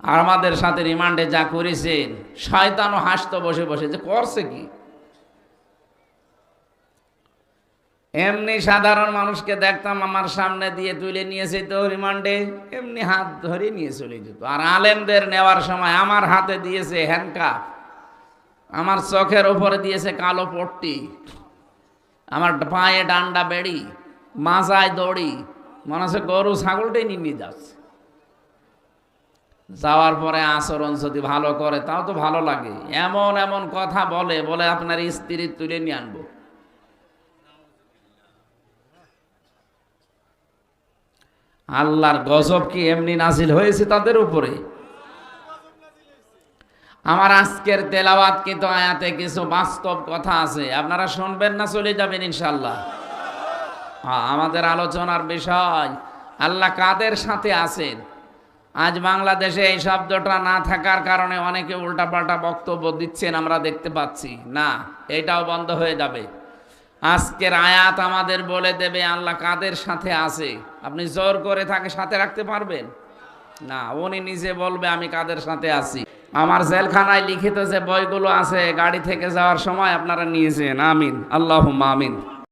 আর আমাদের সাথে রিমান্ডে যা করেছেন, শয়তানও হাসতো বসে বসে, যে করছে কি। এমনি সাধারণ মানুষকে দেখতাম আমার সামনে দিয়ে তুলে নিয়েছে তো রিমান্ডে, এমনি হাত ধরে নিয়ে চলে যেত। আর আলেমদের নেওয়ার সময় আমার হাতে দিয়েছে হ্যান্ডকাফ, আমার চোখের উপরে দিয়েছে কালো পট্টি, আমার পায়ে ডান্ডা বেড়ি, মাজায় দড়ি, মনে হচ্ছে গরু ছাগলটাই নিয়ে যাচ্ছে। যাওয়ার পরে আচরণ যদি ভালো করে তাও তো ভালো লাগে। এমন এমন কথা বলে বলে আপনার স্ত্রী তুলে নিয়ে আনবো। আল্লাহর গজব কি এমনি নাজিল হয়েছে তাদের উপরে? আমার আজকের তেলাওয়াত কিন্তু আয়াতে কিছু বাস্তব কথা আছে, আপনারা শুনবেন না চলে যাবেন ইনশাল্লাহ। আমাদের আলোচনার বিষয় আল্লাহ কাদের সাথে আছেন। আজ বাংলাদেশে এই শব্দটা না থাকার কারণে অনেকে উল্টাপাল্টা বক্তব্য দিচ্ছেন, আমরা দেখতে পাচ্ছি। না, এটাও বন্ধ হয়ে যাবে। আজকের আয়াত আমাদের বলে দেবে আল্লাহ কাদের সাথে আছে। আপনি জোর করে তাকে সাথে রাখতে পারবেন না, উনি নিজে বলবে আমি কাদের সাথে আছি। আমার জেলখানায় লিখিত যে বইগুলো আছে গাড়ি থেকে যাওয়ার সময় আপনারা নিয়েছেন, আমিন, আল্লাহুম্মা আমিন।